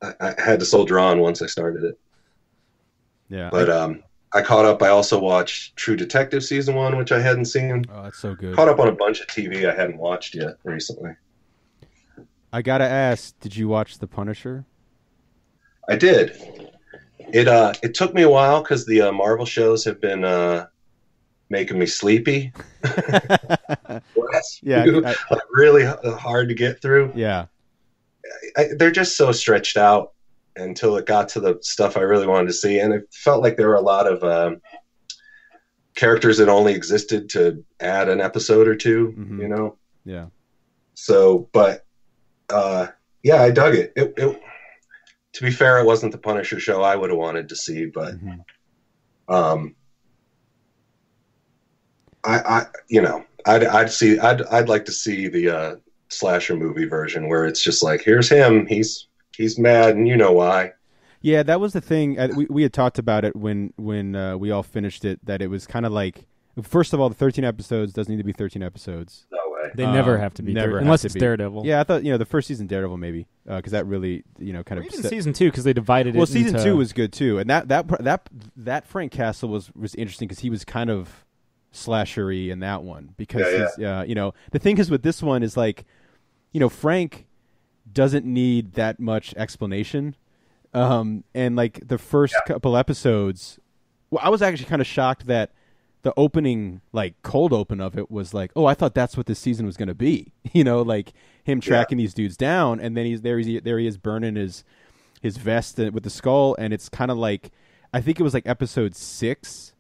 I had to soldier on once I started it. Yeah, but I caught up. I also watched True Detective season 1, which I hadn't seen. Oh, that's so good. Caught up on a bunch of TV I hadn't watched yet recently. I gotta ask, did you watch The Punisher? I did. It took me a while because the Marvel shows have been making me sleepy. Yeah, like really hard to get through. Yeah, they're just so stretched out until it got to the stuff I really wanted to see, and it felt like there were a lot of characters that only existed to add an episode or two. Mm-hmm. Yeah. So, but yeah, I dug it. It. To be fair, it wasn't the Punisher show I would have wanted to see, but I'd like to see the slasher movie version where it's just like, here's him, he's mad, and you know why. Yeah, that was the thing. We had talked about it when we all finished it, that it was kind of like, first of all, the 13 episodes doesn't need to be 13 episodes. No way. They never have to be, unless it's Daredevil. Yeah, I thought the first season Daredevil maybe, because that really kind of even season 2 because they divided it. Well, season into... 2 was good too, and that Frank Castle was interesting because he was kind of slashery in that one because the thing is with this one is like, Frank doesn't need that much explanation, and like the first couple episodes, well, I was actually kind of shocked that the opening, like cold open of it, was like, oh, I thought that's what this season was going to be, like him tracking these dudes down, and then he is burning his vest with the skull, and it's kind of like, I think it was like episode 6.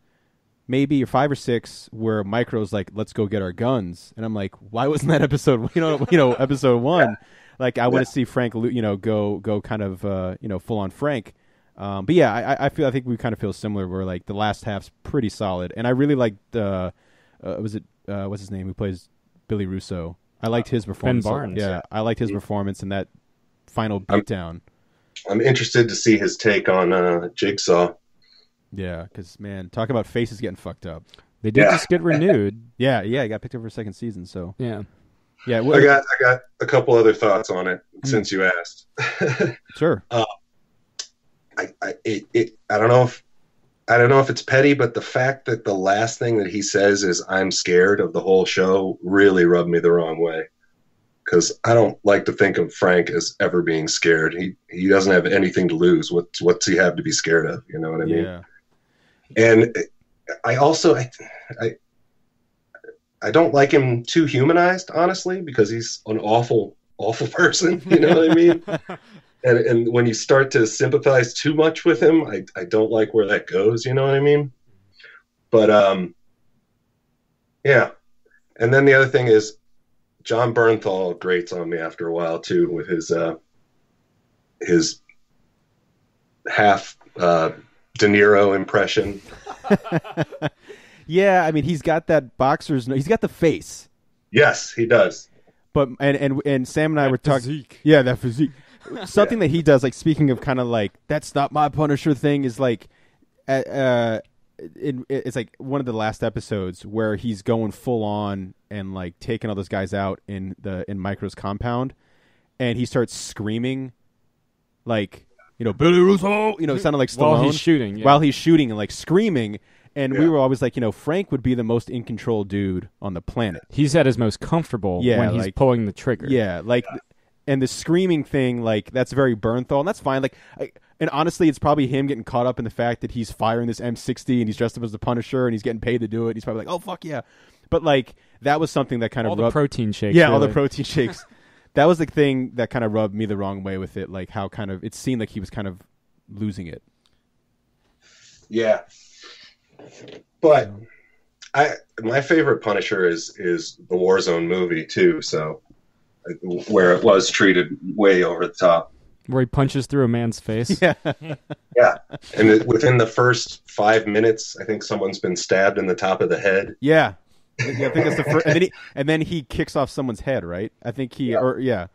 Maybe or 5 or 6, where Micro's like, "Let's go get our guns," and I'm like, "Why wasn't that episode? Episode 1? Yeah. Like, I want to see Frank, go kind of, full on Frank." But yeah, I think we kind of feel similar. Where like the last half's pretty solid, and I really liked what's his name? Who plays Billy Russo? I liked his performance. Ben Barnes. Yeah, I liked his performance in that final beatdown. I'm interested to see his take on Jigsaw. Yeah, because man, talk about faces getting fucked up. They did just get renewed. Yeah, he got picked up for a second season. So yeah. I got a couple other thoughts on it since you asked. Sure. I don't know if it's petty, but the fact that the last thing that he says is "I'm scared" of the whole show really rubbed me the wrong way. because I don't like to think of Frank as ever being scared. He doesn't have anything to lose. What's he have to be scared of? You know what I mean? Yeah. And I also I don't like him too humanized, honestly, because he's an awful person. You know what I mean? And when you start to sympathize too much with him, I don't like where that goes. You know what I mean? But yeah. And then the other thing is, John Bernthal grates on me after a while too, with his half De Niro impression. Yeah, I mean, he's got that he's got the face. Yes, he does. But and Sam and I were talking. Physique. Yeah, that physique. Something that he does, like speaking of kind of like that's not my Punisher thing, is like, it's like one of the last episodes where he's going full on and like taking all those guys out in Micro's compound, and he starts screaming, like, Billy Russo, sounding like Stallone While he's shooting. Yeah. while he's shooting and like screaming. And we were always like, Frank would be the most in control dude on the planet. He's at his most comfortable when he's pulling the trigger. Yeah, like, and the screaming thing, like, that's very Bernthal, and that's fine. Like, and honestly, it's probably him getting caught up in the fact that he's firing this M60 and he's dressed up as the Punisher and he's getting paid to do it. He's probably like, oh, fuck yeah. But, like, that was something that kind of all the protein shakes. Yeah, really. all the protein shakes. That was the thing that kind of rubbed me the wrong way with it, like how kind of it seemed like he was kind of losing it. Yeah. But my favorite Punisher is the Warzone movie too, so where it was treated way over the top. Where he punches through a man's face. Yeah. Yeah. And within the first 5 minutes, I think someone's been stabbed in the top of the head. Yeah. I think that's the first, and then he kicks off someone's head, right? I think that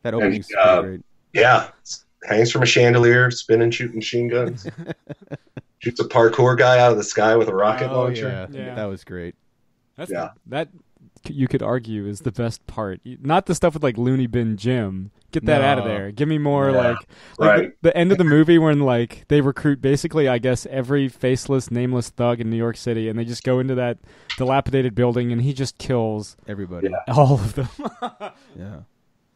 opening's pretty great. Yeah. Hangs from a chandelier, spinning, shooting machine guns. Shoots a parkour guy out of the sky with a rocket launcher. Yeah. That was great. That you could argue is the best part. Not the stuff with like Looney Bin Jim. Get that out of there. Give me more like the end of the movie when like they recruit basically, I guess, every faceless, nameless thug in New York City, and they just go into that dilapidated building, and he just kills everybody, all of them. Yeah.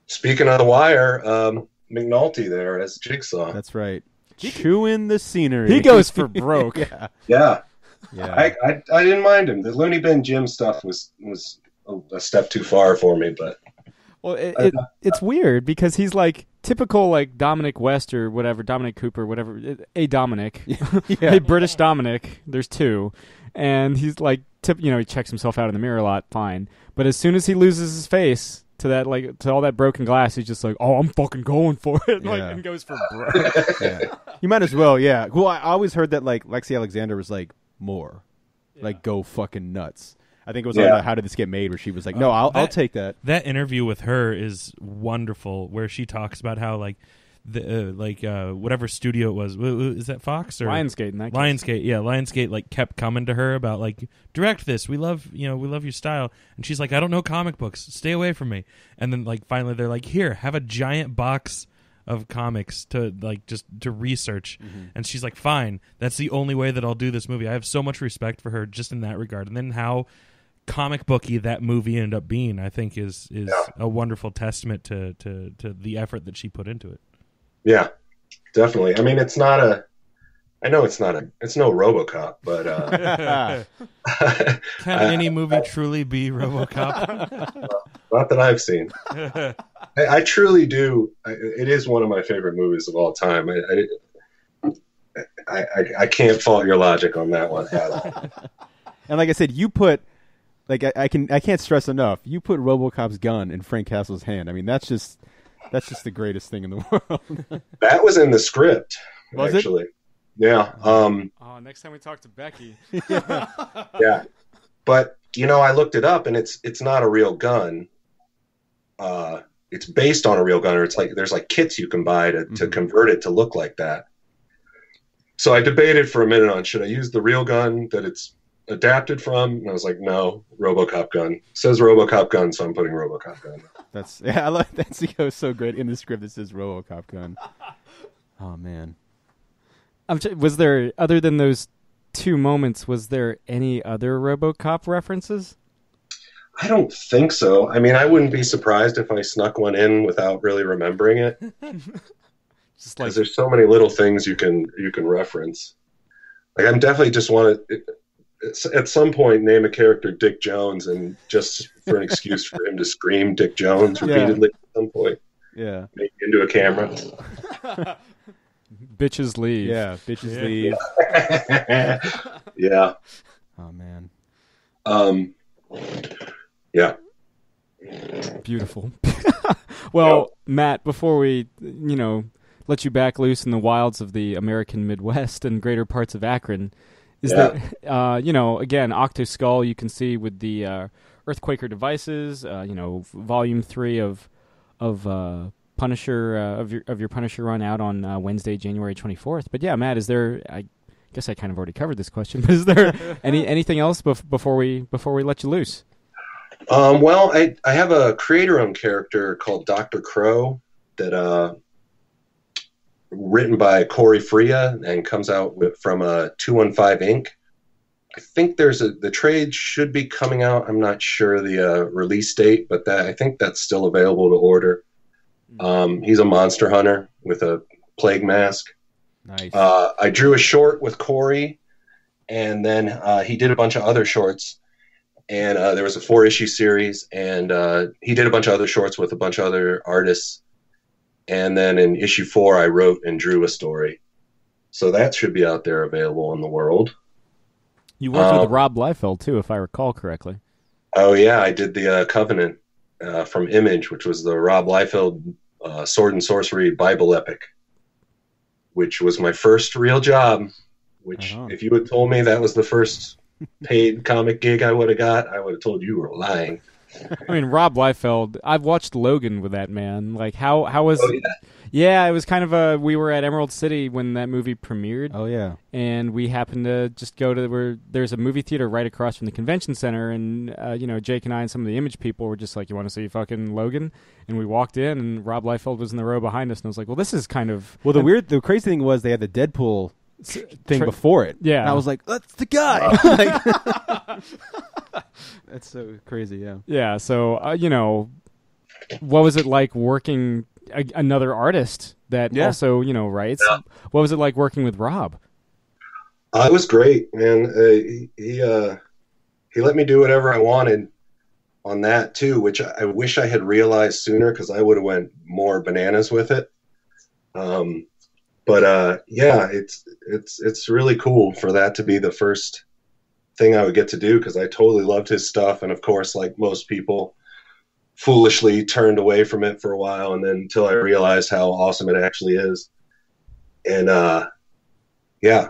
Speaking of The Wire, McNulty there as Jigsaw. That's right. Chewing the scenery. He goes for broke. Yeah. I didn't mind him. The Looney Bin Jim stuff was a step too far for me, but well, it's weird because he's like typical like Dominic West or whatever, Dominic Cooper, whatever, a Dominic, a British Dominic. There's two, and he's like, he checks himself out in the mirror a lot, fine. But as soon as he loses his face to that, like to all that broken glass, he's just like, oh, I'm fucking going for it, and goes for broke. You might as well, yeah. Well, I always heard that like Lexi Alexander was like more, like go fucking nuts. I think it was on How Did This Get Made, where she was like, no, I'll take that. That interview with her is wonderful, where she talks about how like the whatever studio it was, is that Fox or Lionsgate? In that case. Lionsgate like kept coming to her about like, direct this, we love your style, and she's like, I don't know comic books, stay away from me. And then like finally they're like, here, have a giant box of comics to like just to research. And she's like, fine, that's the only way that I'll do this movie. I have so much respect for her just in that regard. And then how comic booky that movie ended up being, I think is a wonderful testament to the effort that she put into it. Yeah, definitely. I mean, it's no RoboCop, but can any movie truly be RoboCop? Not that I've seen. I truly do. It is one of my favorite movies of all time. I can't fault your logic on that one at all. And like I said, you put like I can't stress enough. You put RoboCop's gun in Frank Castle's hand. I mean, that's just the greatest thing in the world. That was in the script, was actually. It? Yeah. Next time we talk to Becky. Yeah. But I looked it up, and it's not a real gun. It's based on a real gun, or it's like there's like kits you can buy to convert it to look like that. So I debated for a minute on should I use the real gun that it's adapted from, and I was like, no, RoboCop gun. It says RoboCop gun, so I'm putting RoboCop gun. I love that. It goes so great in the script. It says RoboCop gun. Oh man. Was there, other than those two moments, was there any other RoboCop references? I don't think so. I mean, I wouldn't be surprised if I snuck one in without really remembering it, Just like because there's so many little things you can reference. Like, I'm definitely just want to at some point name a character Dick Jones, and just for an excuse for him to scream Dick Jones repeatedly at some point. Yeah. Maybe into a camera. bitches leave. Yeah. Bitches leave. Yeah. Oh man. Yeah. Beautiful. Well, Matt, before we, let you back loose in the wilds of the American Midwest and greater parts of Akron, is there, again, Octo Skull you can see with the Earthquaker devices, Volume 3 of Punisher, of your Punisher run out on Wednesday, January 24th. But yeah, Matt, is there, I guess I kind of already covered this question, but is there anything else before we let you loose? Well, I have a creator-owned character called Dr. Crow that written by Corey Freya and comes out from 215 Inc. I think the trade should be coming out. I'm not sure the release date, but I think that's still available to order. He's a monster hunter with a plague mask. Nice. I drew a short with Corey, and then he did a bunch of other shorts. And there was a 4-issue series, and he did a bunch of other shorts with a bunch of other artists. And then in issue 4, I wrote and drew a story. So that should be out there available in the world. You worked with Rob Liefeld, too, if I recall correctly. Oh, yeah, I did the Covenant from Image, which was the Rob Liefeld Sword and Sorcery Bible epic, which was my first real job, which if you had told me that was the first paid comic gig I would have got, I would have told you were lying. I mean, Rob Liefeld, I've watched Logan with that man. Like, how was... Oh, yeah. Yeah, it was kind of we were at Emerald City when that movie premiered. Oh, yeah. And we happened to just go to where there's a movie theater right across from the convention center, and, Jake and I and some of the Image people were just like, you want to see fucking Logan? And we walked in, and Rob Liefeld was in the row behind us, and I was like, well, this is kind of... Well, the crazy thing was they had the Deadpool thing before it. Yeah. And I was like, that's the guy. That's so crazy, yeah. Yeah, so, what was it like working another artist that also, writes? Yeah. What was it like working with Rob? It was great, man. He let me do whatever I wanted on that, too, which I wish I had realized sooner, because I would have went more bananas with it. But it's really cool for that to be the first thing I would get to do, because I totally loved his stuff, and of course, like most people, foolishly turned away from it for a while, and then until I realized how awesome it actually is. And I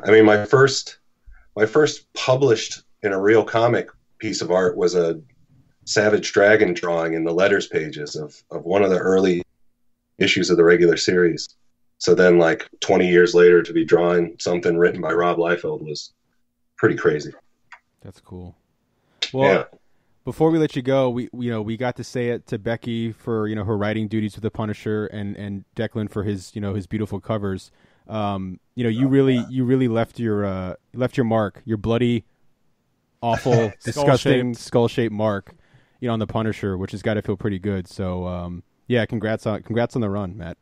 mean, my first published in a real comic piece of art was a Savage Dragon drawing in the letters pages of one of the early issues of the regular series. So then, like 20 years later, to be drawing something written by Rob Liefeld was pretty crazy. That's cool. Well, before we let you go, we got to say it to Becky for her writing duties with the Punisher, and Declan for his his beautiful covers. You really left your mark, your bloody, awful, disgusting skull-shaped mark, on the Punisher, which has got to feel pretty good. So congrats on the run, Matt.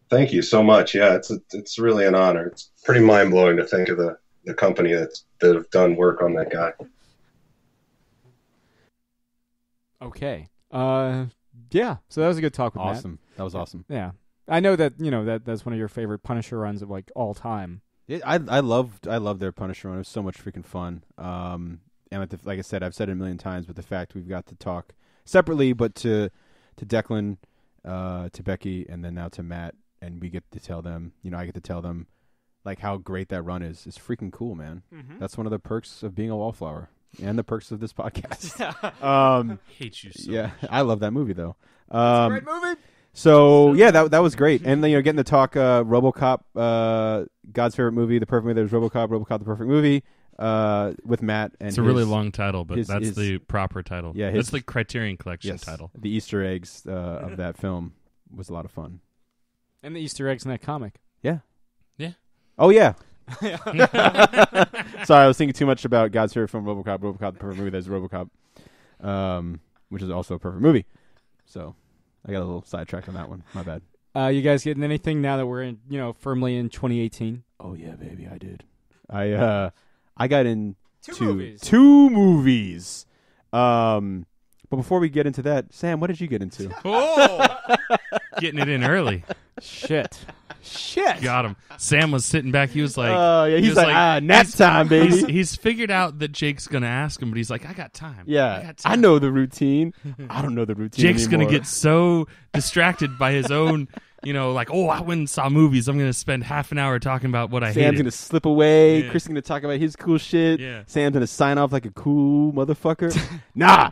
Thank you so much. Yeah, it's really an honor. It's pretty mind blowing to think of the company that have done work on that guy. Okay. So that was a good talk with Matt. Awesome. That was awesome. Yeah. I know that that's one of your favorite Punisher runs of like all time. I loved their Punisher run. It was so much freaking fun. And like I said, I've said it a million times, but the fact we've got to talk separately, but to Declan, to Becky, and then now to Matt, and we get to tell them, I get to tell them like how great that run is. It's freaking cool, man. Mm-hmm. That's one of the perks of being a wallflower. And the perks of this podcast. Hate you so much. much. I love that movie, though. It's a great movie. So, that was great. And, getting to talk RoboCop, God's favorite movie, the perfect movie. There's RoboCop, the perfect movie, with Matt. And it's a really long title, but that's the proper title. Yeah, that's the Criterion Collection title. The Easter eggs of that film was a lot of fun. And the Easter eggs in that comic. Yeah. Yeah. Oh, yeah. Sorry, I was thinking too much about God's favorite film, RoboCop, the perfect movie. There's RoboCop. which is also a perfect movie. So I got a little sidetracked on that one. My bad. You guys getting anything now that we're in, firmly in 2018? Oh yeah, baby, I did. I got in Two movies. But before we get into that, Sam, what did you get into? Oh, getting it in early. Shit. Got him. Sam was sitting back. He was like, yeah, he's like, nap time, baby. He's figured out that Jake's going to ask him, but he's like, I got time. Yeah, I know the routine. I don't know the routine Jake's anymore. going to get so distracted by his own, like, I went and saw movies. I'm going to spend half an hour talking about what I hated. Sam's going to slip away. Yeah. Chris is going to talk about his cool shit. Yeah. Sam's going to sign off like a cool motherfucker. Nah.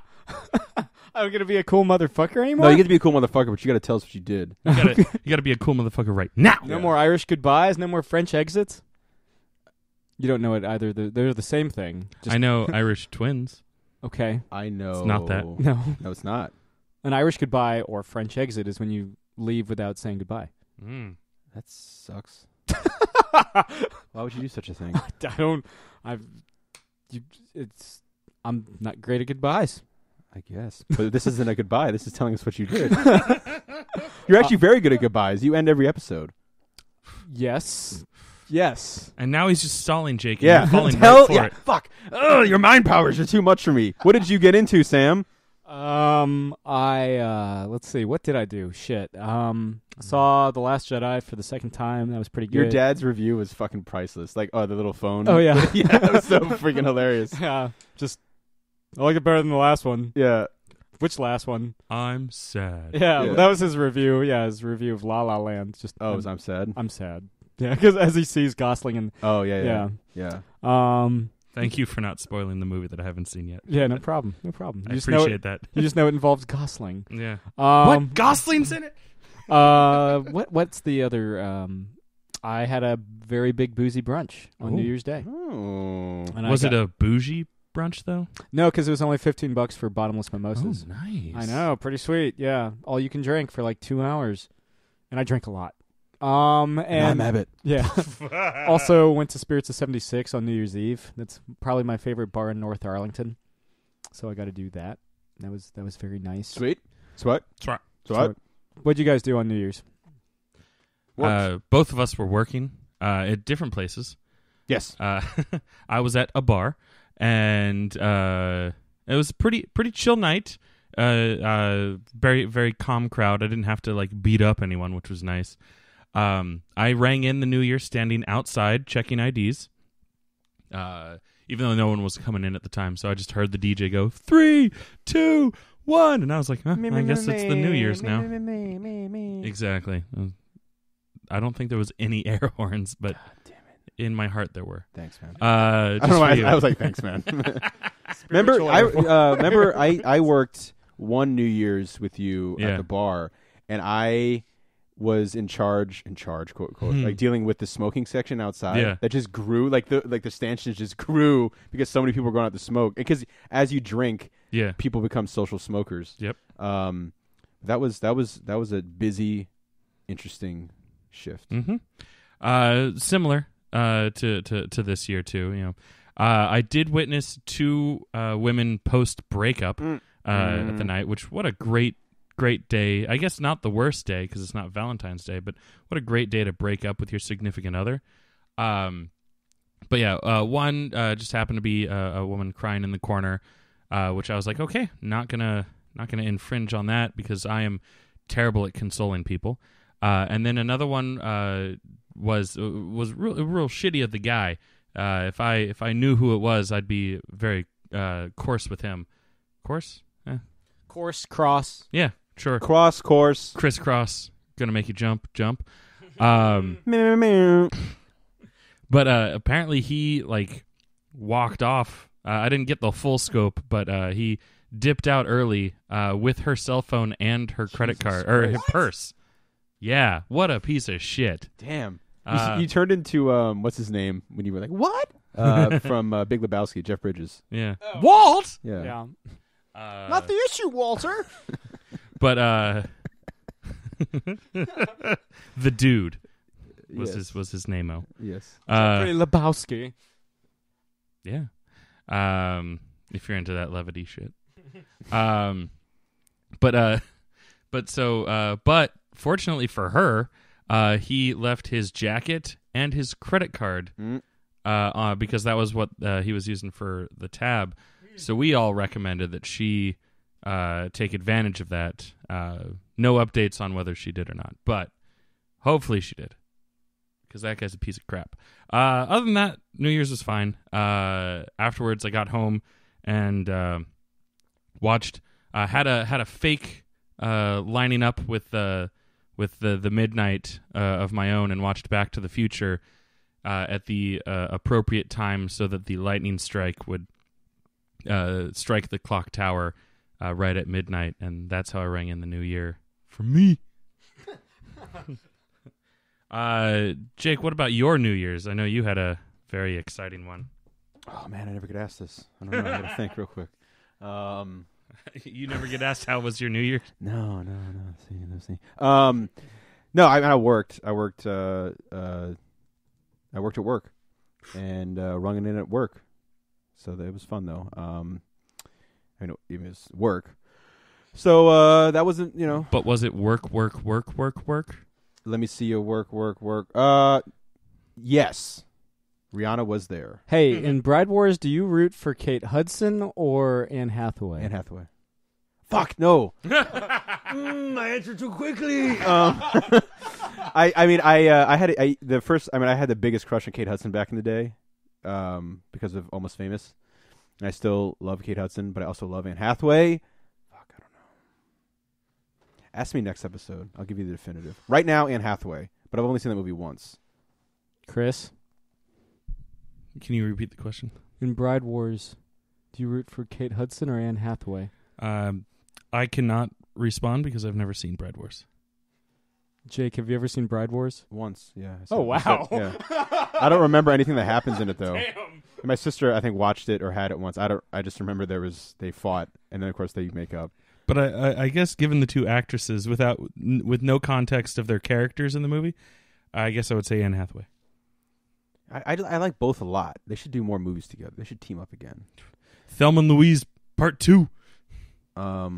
I'm going to be a cool motherfucker anymore? No, you get to be a cool motherfucker, but you got to tell us what you did. You gotta be a cool motherfucker right now. No more Irish goodbyes, no more French exits? You don't know it either. They're the same thing. I know Irish twins. Okay. I know. It's not that. No, it's not. An Irish goodbye or French exit is when you leave without saying goodbye. That sucks. Why would you do such a thing? I'm not great at goodbyes. I guess. But this isn't a goodbye. This is telling us what you did. You're actually very good at goodbyes. You end every episode. Yes. And now he's just stalling Jake. And Yeah. you're falling right for it. Fuck. Ugh, your mind powers are too much for me. What did you get into, Sam? Let's see. What did I do? Shit. Saw The Last Jedi for the second time. That was pretty good. Your dad's review was fucking priceless. Like, the little phone. Oh, yeah. Yeah, that was so freaking hilarious. Yeah. I like it better than the last one. Yeah. Which last one? I'm sad. Yeah, Yeah. that was his review. Yeah, his review of La La Land. I'm sad. I'm sad. Yeah, because as he sees Gosling and Oh, yeah. Thank you for not spoiling the movie that I haven't seen yet. yeah, no problem. I appreciate that. You just know it involves Gosling. Yeah. What? Gosling's in it? What's the other? I had a very big boozy brunch on New Year's Day. Oh. And Was it a bougie brunch, though? No, because it was only $15 for bottomless mimosas. Oh, nice. I know, pretty sweet. Yeah, all you can drink for like 2 hours, and I drink a lot. And I'm Abbott. Yeah. Also went to Spirits of 76 on New Year's Eve. That's probably my favorite bar in North Arlington. So I got to do that. That was very nice. Sweet. Swat. What'd you guys do on New Year's? Both of us were working at different places. Yes. I was at a bar, and it was a pretty chill night. Very, very calm crowd. I didn't have to beat up anyone, which was nice. I rang in the New Year standing outside checking IDs, even though no one was coming in at the time. So I just heard the DJ go 3, 2, 1, and I was like, I guess it's the New Year's now. Exactly. I don't think there was any air horns, but in my heart there were. Thanks, man. I don't know why I was like, thanks, man. Remember, I worked one New Year's with you at the bar, and I was in charge, quote, quote, dealing with the smoking section outside. Yeah. That just grew, the stanchions just grew because so many people were going out to smoke. Because as you drink, people become social smokers. Yep. That was a busy, interesting shift. Mm-hmm. Similar to this year too. I did witness 2 women post breakup at the night, which what a great day. I guess not the worst day because it's not Valentine's Day, but what a great day to break up with your significant other. But yeah, one just happened to be a woman crying in the corner, which I was like, okay, not gonna infringe on that because I am terrible at consoling people. And then another one was real shitty of the guy. If I knew who it was, I'd be very coarse with him. Coarse? Course, cross. Yeah, sure. Course. Crisscross. Gonna make you jump. Meow. But apparently he walked off. I didn't get the full scope, but he dipped out early with her cell phone and her credit card or her purse. Yeah, what a piece of shit. Damn. You turned into what's his name when you were like, what? From Big Lebowski, Jeff Bridges. Yeah. Oh. Walt. Yeah. Not the issue, Walter. But the dude was his name-o. Yes. Lebowski. Yeah. If you're into that levity shit. But fortunately for her, he left his jacket and his credit card because that was what he was using for the tab. So we all recommended that she take advantage of that. No updates on whether she did or not, but hopefully she did, because that guy's a piece of crap. Other than that, New Year's was fine. Afterwards, I got home and watched. Had a fake lining up with the midnight of my own, and watched Back to the Future at the appropriate time so that the lightning strike would strike the clock tower right at midnight, and that's how I rang in the new year for me. Jake, what about your New Year's? I know you had a very exciting one. Oh man, I never get asked this. I don't know. I gotta think real quick. You never get asked how was your New Year? No. See. No, I worked. I worked at work, and rung it in at work. So that was fun though. I know even it's work. So that wasn't, But was it work? Let me see your work. Yes, Rihanna was there. Hey, in Bride Wars, do you root for Kate Hudson or Anne Hathaway? Anne Hathaway. Fuck no. I answered too quickly. I had the biggest crush on Kate Hudson back in the day, because of Almost Famous, and I still love Kate Hudson, but I also love Anne Hathaway. Fuck, I don't know. Ask me next episode. I'll give you the definitive. Right now, Anne Hathaway, but I've only seen that movie once. Chris? Can you repeat the question? In Bride Wars, do you root for Kate Hudson or Anne Hathaway? I cannot respond because I've never seen Bride Wars. Jake, have you ever seen Bride Wars? Once, yeah. Oh, wow. Yeah. I don't remember anything that happens in it, though. Damn. My sister, I think, watched it or had it once. I just remember they fought, and then, of course, they make up. But I guess given the two actresses, with no context of their characters in the movie, I guess I would say Anne Hathaway. I like both a lot. They should do more movies together. They should team up again. Thelma and Louise Part 2. Or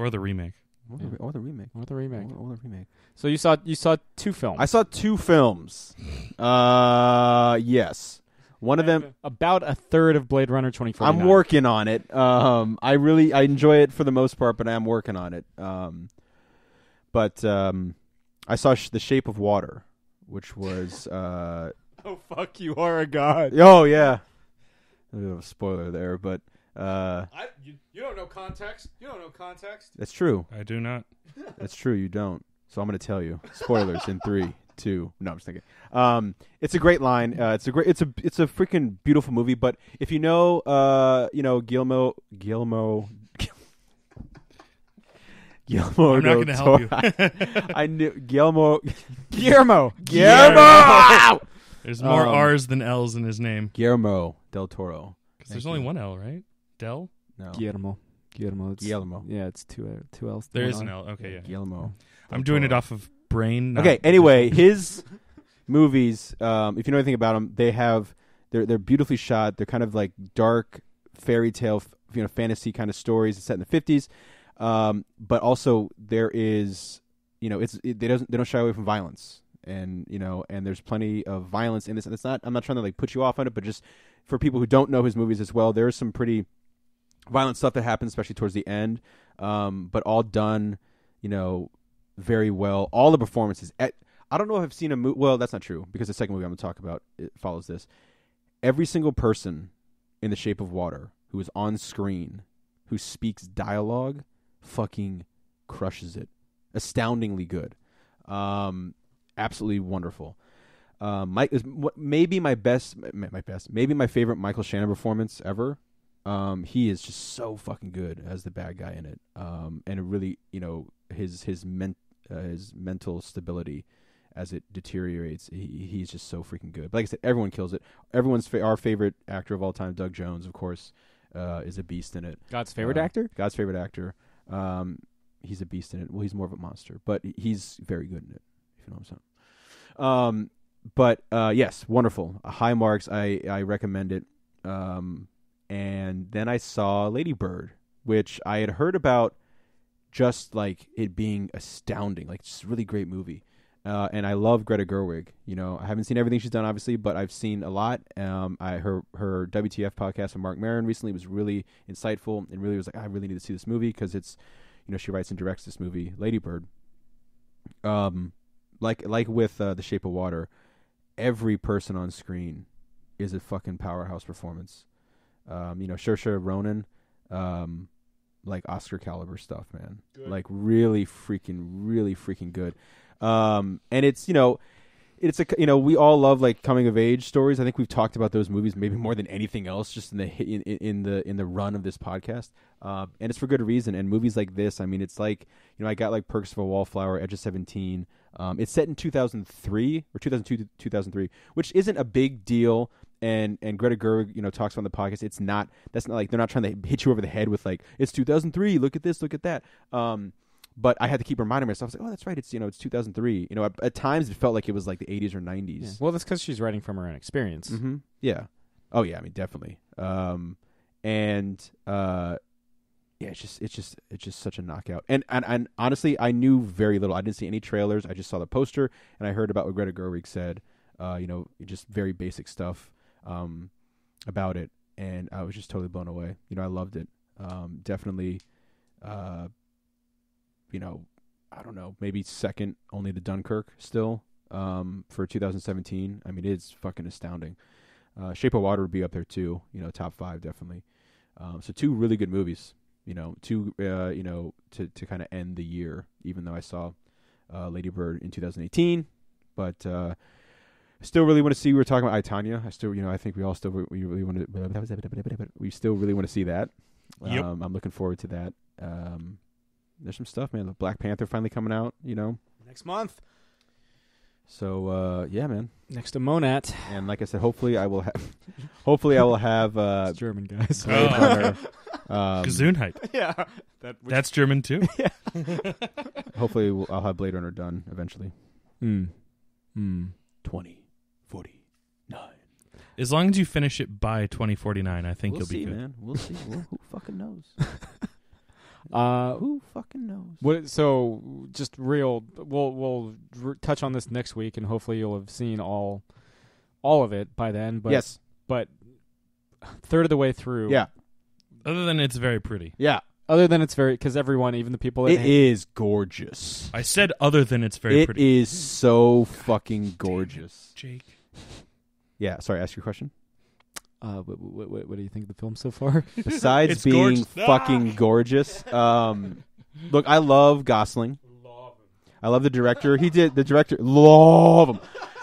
the remake. Or the remake. So you saw two films. I saw two films. Yes. One of them, about a third of Blade Runner 2049. I'm working on it. I enjoy it for the most part, but I'm working on it. But I saw The Shape of Water, which was oh fuck, you are a god. Oh yeah. A bit of a spoiler there, but you don't know context. that's true. I do not. That's true. You don't. So I'm going to tell you. Spoilers in 3, 2. No, I'm just thinking. It's a great line. It's a freaking beautiful movie. But if you know, Guillermo. I'm not going to help you. I knew Guillermo. There's more R's than L's in his name. Guillermo del Toro. Because there's only one L, right? Del? No. Guillermo. Guillermo. Yeah, it's two L's. There is an L. Okay, yeah. Guillermo. I'm doing it off of brain. Not okay. Anyway, his movies. If you know anything about them, they're beautifully shot. They're kind of like dark fairy tale, fantasy kind of stories. It's set in the 50s, but also there is, they don't shy away from violence, and and there's plenty of violence in this. And I'm not trying to like put you off on it, but just for people who don't know his movies as well, there's some pretty violent stuff that happens, especially towards the end, but all done, very well. All the performances. I don't know if I've seen a movie. Well, that's not true, because the second movie I'm going to talk about, it follows this. Every single person in The Shape of Water who is on screen, who speaks dialogue, fucking crushes it. Astoundingly good. Absolutely wonderful. Mike is maybe my favorite Michael Shannon performance ever. He is just so fucking good as the bad guy in it. And it really, his mental stability as it deteriorates, he's just so freaking good. But like I said, everyone kills it. Our favorite actor of all time, Doug Jones, of course, is a beast in it. God's favorite actor? God's favorite actor. He's a beast in it. Well, he's more of a monster, but he's very good in it, if you know what I'm saying. But yes, wonderful. High marks. I recommend it. And then I saw Lady Bird, which I had heard about just like it being astounding, like just a really great movie. And I love Greta Gerwig. You know, I haven't seen everything she's done, obviously, but I've seen a lot. Her WTF podcast with Mark Maron recently was really insightful and really was like, I really need to see this movie because it's, you know, she writes and directs this movie, Lady Bird. Like with The Shape of Water, every person on screen is a fucking powerhouse performance. You know, Saoirse Ronan, like Oscar caliber stuff, man. Good. Like really freaking good. And it's, you know, we all love like coming of age stories. I think we've talked about those movies maybe more than anything else, just in the run of this podcast. And it's for good reason. And movies like this, I mean, it's like, you know, I got like Perks of a Wallflower, Edge of 17. It's set in 2003 or 2002 to 2003, which isn't a big deal. And Greta Gerwig, you know, talks on the podcast. That's not like, they're not trying to hit you over the head with like, it's 2003. Look at this, look at that. But I had to keep reminding myself, I was like, oh, that's right. It's, you know, it's 2003. You know, at times it felt like it was like the 80s or 90s. Yeah. Well, that's because she's writing from her own experience. Mm-hmm. Yeah. Oh yeah. I mean, definitely. Yeah, it's just such a knockout. And honestly, I knew very little. I didn't see any trailers. I just saw the poster and I heard about what Greta Gerwig said. You know, just very basic stuff about it, and I was just totally blown away. You know, I loved it. Definitely. You know, I don't know, maybe second only to Dunkirk still for 2017. I mean, it's fucking astounding. Shape of Water would be up there too. You know, top 5 definitely. So 2 really good movies. You know, 2 you know, to kind of end the year. Even though I saw Lady Bird in 2018, but still really want to see. We were talking about I, Tonya. I still, you know, I think we all still we really want to. We still really want to see that. Yep. I'm looking forward to that. There's some stuff, man. The Black Panther finally coming out, you know, next month. So yeah, man. Next to Monat. And like I said, hopefully I will have it's German guys. Blade Runner, Gesundheit. Yeah. That's German too. Yeah. Hopefully I'll have Blade Runner done eventually. 2049. As long as you finish it by 2049, I think We'll you'll be see, good. man. We'll see. Who fucking knows? Who fucking knows? So just real. We'll touch on this next week, and hopefully you'll have seen all of it by then. But yes. But third of the way through. Yeah. Other than it's very pretty. Yeah. Other than it's very, because everyone, even the people that it is gorgeous. I said other than it's very pretty. It is so fucking gorgeous. Jake. Yeah. Sorry. Ask your question. What do you think of the film so far? Besides It's being gorgeous. fucking gorgeous, look, I love Gosling. I love the director. Love him.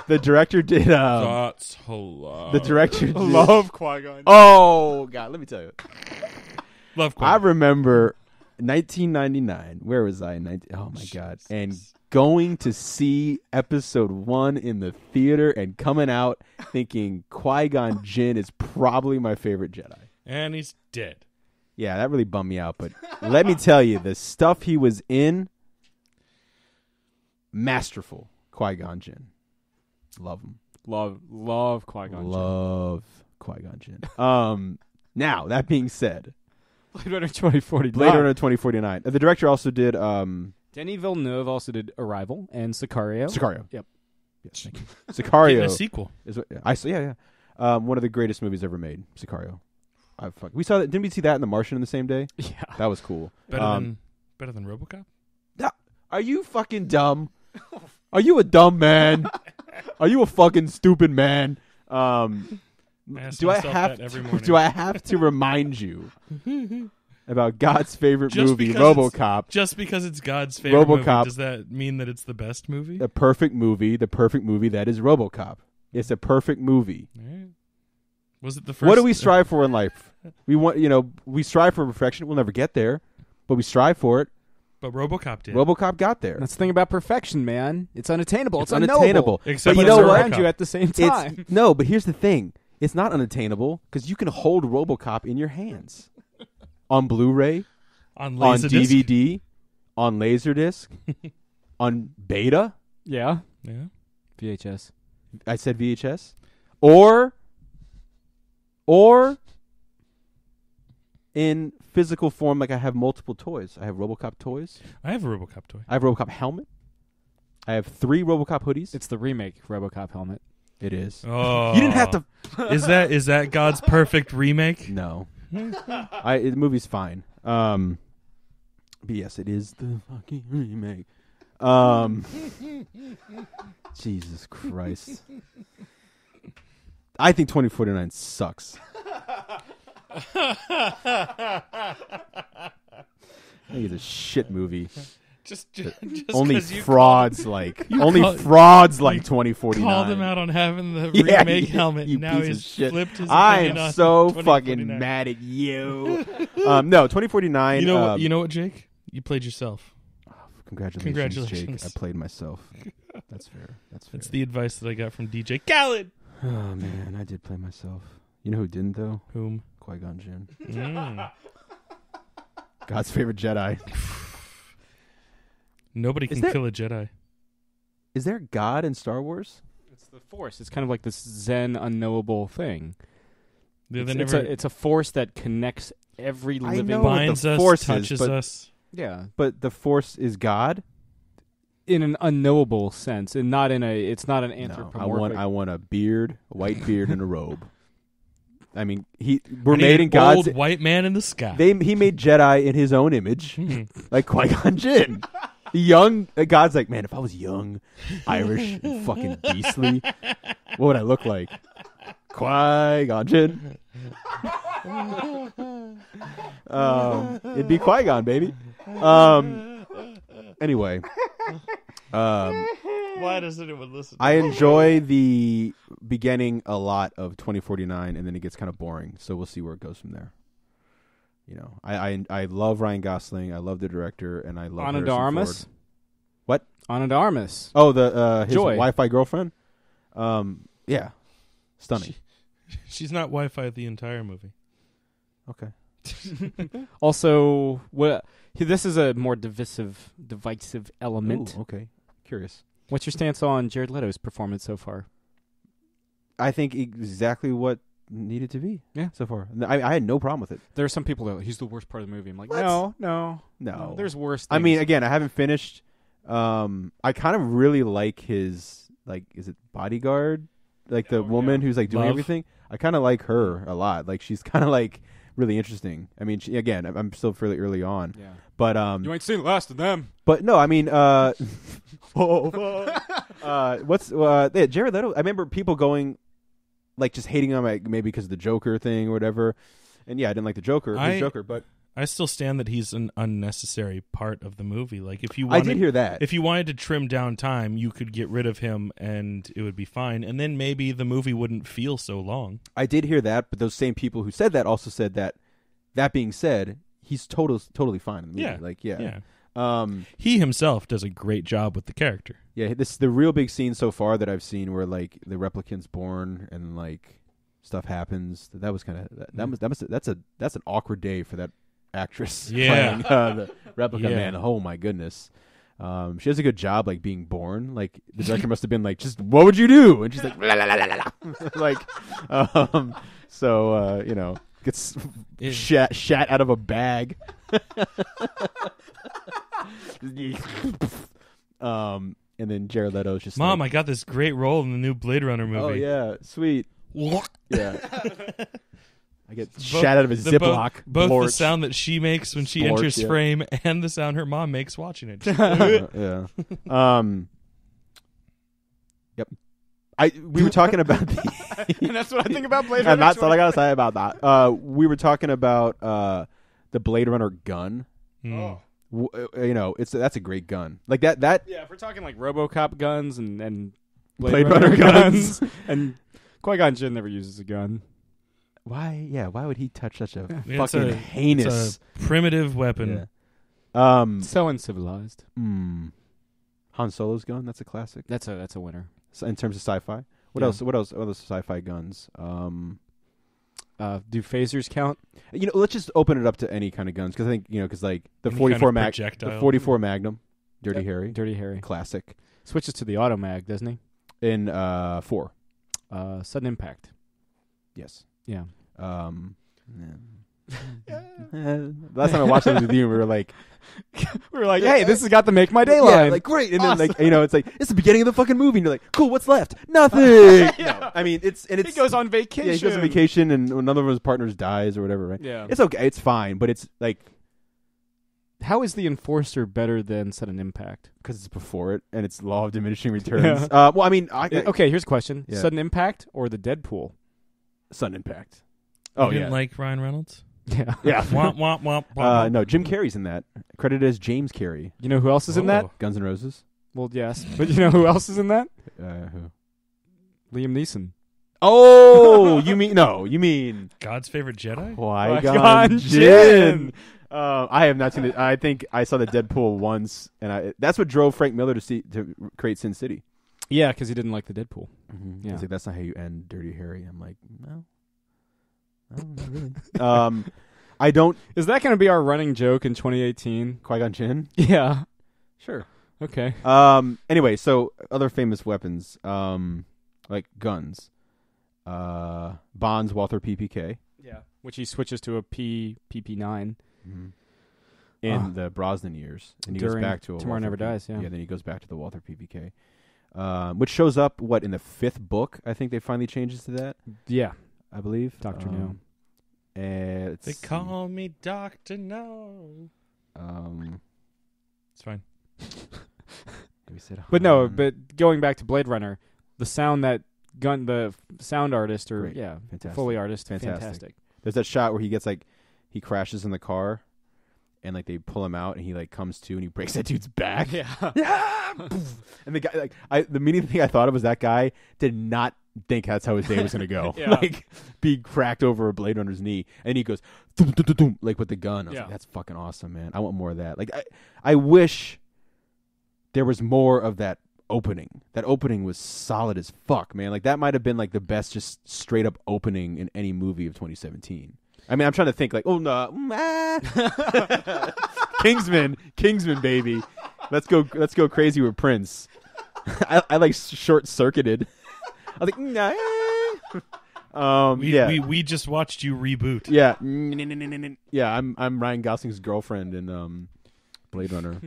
The director did. That's hilarious. The director did, Love Qui-Gon. Oh God, let me tell you. Love I Qui-Gon. remember 1999. Where was I? Oh my God! And going to see episode 1 in the theater and coming out thinking Qui-Gon Jinn is probably my favorite Jedi. And he's dead. Yeah, that really bummed me out. But let me tell you, the stuff he was in, masterful. Qui-Gon Jinn. Love him. Love Qui-Gon. Love Qui-Gon Jinn. Now, that being said, Blade Runner 2049. Blade Runner 2049. The director also did Denis Villeneuve also did Arrival and Sicario. Sicario. Yep. Yes, thank you. Getting Sicario a sequel. is what yeah. One of the greatest movies ever made. Sicario. We saw that. Didn't we see that in The Martian in the same day? Yeah. That was cool. Better than RoboCop? Are you fucking dumb? Are you a dumb man? Are you a fucking stupid man? Do I have to remind you about God's favorite movie, RoboCop? Just because it's God's favorite movie, RoboCop. does that mean that it's the best movie? The perfect movie that is RoboCop. It's a perfect movie. Right. Was it the first? What do we strive for in life? We strive for perfection. We'll never get there, but we strive for it. But RoboCop did. RoboCop got there. That's the thing about perfection, man. It's unattainable. It's unattainable. Except But you it's know what? around you at the same time. No, but here's the thing. It's not unattainable because you can hold RoboCop in your hands. On Blu-ray, on on Laserdisc? DVD, on Laserdisc, on Beta. Yeah. Yeah. VHS. I said VHS. Or in physical form. Like I have multiple toys. I have RoboCop toys. I have a RoboCop toy. I have a RoboCop helmet. I have 3 RoboCop hoodies. It's the remake RoboCop helmet. It is. Oh, You didn't have to. Is that God's perfect remake? No. The movie's fine. But yes, it is the fucking remake. Jesus Christ. I think 2049 sucks. I think it's a shit movie. Just Only 'cause you frauds like only called- frauds like 2049. called him out on having the Yeah, remake helmet. you Now piece of he's shit. flipped his I opinion am on so 2049. fucking mad at you. No, 2049. You know what, Jake? You played yourself. Congratulations, Jake. Congratulations. I played myself. That's fair. That's fair. That's the advice that I got from DJ Khaled. Oh man, I did play myself. You know who didn't though? Whom? Qui-Gon Jinn. Mm. God's favorite Jedi. Nobody Is can there- kill a Jedi. Is there God in Star Wars? It's the Force. It's kind of like this Zen unknowable thing. It's It's a force that connects every I living know what the binds us, Force is, touches but- us. Yeah, But the Force is God. in an unknowable sense, and not in a. It's not an No, anthropomorphic. I want a beard, a white beard, and a robe. I mean, we're I need made an in God's. old white man in the sky. He made Jedi in his own image, like Qui-Gon Jinn. Young God's like, man, if I was young, Irish, and fucking beastly, what would I look like? Qui-Gon Jinn. It'd be Qui-Gon, baby. Anyway, Why does anyone listen? I enjoy the beginning a lot of 2049, and then it gets kind of boring. So we'll see where it goes from there. You know, I love Ryan Gosling. I love the director, and I love Ana de Harrison Armas. Ford. What? Ana de Armas. Oh, the his Joy. Wi-Fi girlfriend. Yeah, stunning. She's not Wi-Fi the entire movie. Okay. Also, this is a more divisive element. Ooh, okay. Curious. What's your stance on Jared Leto's performance so far? I think exactly what needed to be. Yeah. So far, I had no problem with it. There are some people that are like, he's the worst part of the movie. I'm like, What? no. There's worse. I mean, things. again, I haven't finished. I kind of really like his is it Bodyguard? Like the woman who's like doing Love. everything. I kind of like her a lot. Like she's kind of like really interesting. I mean, again, I'm still fairly early on, yeah. but You ain't seen the last of them. but no, I mean, what's yeah, Jared Leto? I remember people going like just hating on like maybe because of the Joker thing or whatever. And yeah, I didn't like the Joker, but I still stand that he's an unnecessary part of the movie. Like if you I wanted, did hear that. if you wanted to trim down time, you could get rid of him and it would be fine. And then maybe the movie wouldn't feel so long. I did hear that, but those same people who said that also said that. That being said, he's totally fine in the movie. Yeah. Like yeah. He himself does a great job with the character. Yeah, this is the real big scene so far that I've seen where like the replicant's born and like stuff happens. That was kind of that's an awkward day for that actress Yeah. playing the replicant man. Oh my goodness. She does a good job like being born. Like the director must have been like, just what would you do? And she's like, la, la, la, la, la. Like, so you know, gets shat out of a bag. And then Jared Leto's just Mom, like, I got this great role in the new Blade Runner movie. oh yeah, sweet. Yeah. I get Both- shat out of a the Ziploc. Both the Blorch. sound that she makes when she Blorch, enters yeah. frame and the sound her mom makes watching it. Yeah. Yep. We were talking about the And that's what I think about Blade Runner. and that's all I gotta say about that. We were talking about the Blade Runner gun. Mm. You know, that's a great gun. Like that. Yeah, if we're talking like RoboCop guns and Blade Runner guns. and Qui-Gon Jinn never uses a gun. Why? Yeah. Why would he touch such a It's fucking heinous? It's a primitive weapon. Yeah. So uncivilized. Han Solo's gun. That's a classic. That's a winner. So in terms of sci-fi, what Yeah. else? What else? What other sci-fi guns? Do phasers count? You know, let's just open it up to any kind of guns because I think because like the Any 44 kind of the projectile. 44 Magnum, Dirty Yep. Harry, Dirty Harry. classic. Switches to the auto mag, doesn't he? In 4, Sudden impact. yes. Yeah. Yeah. Last time I watched it with you, we were like, hey, this has got the make my day yeah, line. like great, and Awesome. then like it's like it's the beginning of the fucking movie, and you're like, cool, what's left? Nothing. No, I mean it's he goes on vacation. Yeah, he goes on vacation, and another of his partners dies or whatever. Right? Yeah. It's okay, it's fine, but it's like How is the Enforcer better than Sudden Impact? because it's before it, and it's law of diminishing returns. Yeah. Well, I mean, Okay, here's a question: Yeah. Sudden Impact or the Deadpool? Sun Impact. You Oh didn't yeah, like Ryan Reynolds? Yeah. yeah. Womp, womp, womp, womp. No, Jim Carrey's in that. Credited as James Carrey. You know who else is in that? Oh. Guns N' Roses. Well, yes, but you know who else is in that? Who? Liam Neeson. Oh, you mean God's favorite Jedi? Qui-Gon Qui-Gon Jinn. I have not seen it. I think I saw the Deadpool once, and that's what drove Frank Miller to create Sin City. Yeah, because he didn't like the Deadpool. Mm-hmm. Yeah. He's like, that's not how you end Dirty Harry. I'm like, no, not really. I don't. Is that going to be our running joke in 2018? Qui-Gon Jinn. Yeah. Sure. Okay. Anyway, so other famous weapons, like guns. Bond's Walther PPK. Yeah. Which he switches to a PP9. Mm-hmm. In the Brosnan years, and he goes During back to a Tomorrow Walther Never Dies, yeah. Yeah, then he goes back to the Walther PPK, which shows up in the 5th book. I think they finally changes to that. Yeah. I believe Dr. No. And They call me Dr. No. It's fine. we said, But no, but going back to Blade Runner, the sound the sound artist or Great. yeah, Fantastic. Foley artist, Fantastic. fantastic. There's that shot where he crashes in the car, and like they pull him out, and he like comes to, and he breaks that dude's back. Yeah. And the guy, the immediate thing I thought of was that guy did not think that's how his day was going to go. Yeah. Like, be cracked over a Blade Runner's knee, and he goes, thum, thum, thum, thum, like with the gun. I was Yeah. like, that's fucking awesome, man. I want more of that. Like, I wish there was more of that opening. That opening was solid as fuck, man. Like, that might have been like the best just straight up opening in any movie of 2017. I mean, I'm trying to think like, oh no, Kingsman, baby. Let's go crazy with Prince. I like short circuited. I was like, nah. We just watched you reboot. Yeah, yeah. I'm Ryan Gosling's girlfriend in Blade Runner.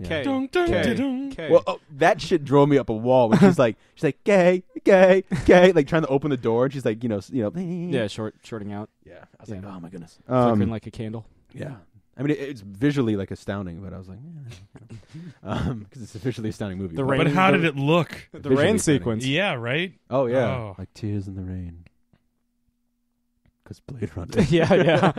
Okay. Dun, dun, Okay. dun, dun. Okay. Well, that shit drove me up a wall when she's like, gay, like trying to open the door, and she's like, yeah, shorting out, yeah. I was like, Yeah. oh my goodness, flickering like a candle. yeah. I mean, it's visually like astounding, but I was like, because it's a visually astounding movie. The But- rain- But how did it look? The Visually rain stunning. sequence. Yeah, right? Oh yeah, Oh. like tears in the rain. Because Blade Runner. yeah.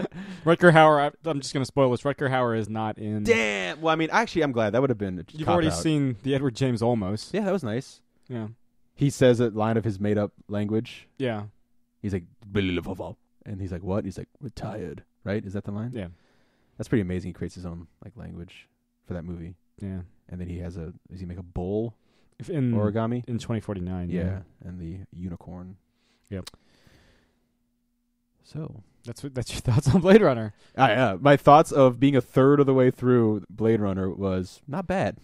Rutger Hauer. I'm just gonna spoil this. Rutger Hauer is not in. Damn. Well, I mean, actually, I'm glad that would have been. You've already seen the Edward James Olmos. Yeah, that was nice. Yeah. He says a line of his made-up language. Yeah. He's like, and he's like, what? He's like, retired. Right? Is that the line? Yeah. That's pretty amazing. He creates his own like language for that movie, Yeah. and then he has does he make a bull In origami? in 2049. Yeah, and the unicorn. Yep. So That's your thoughts on Blade Runner. my thoughts of being a third of the way through Blade Runner was not bad.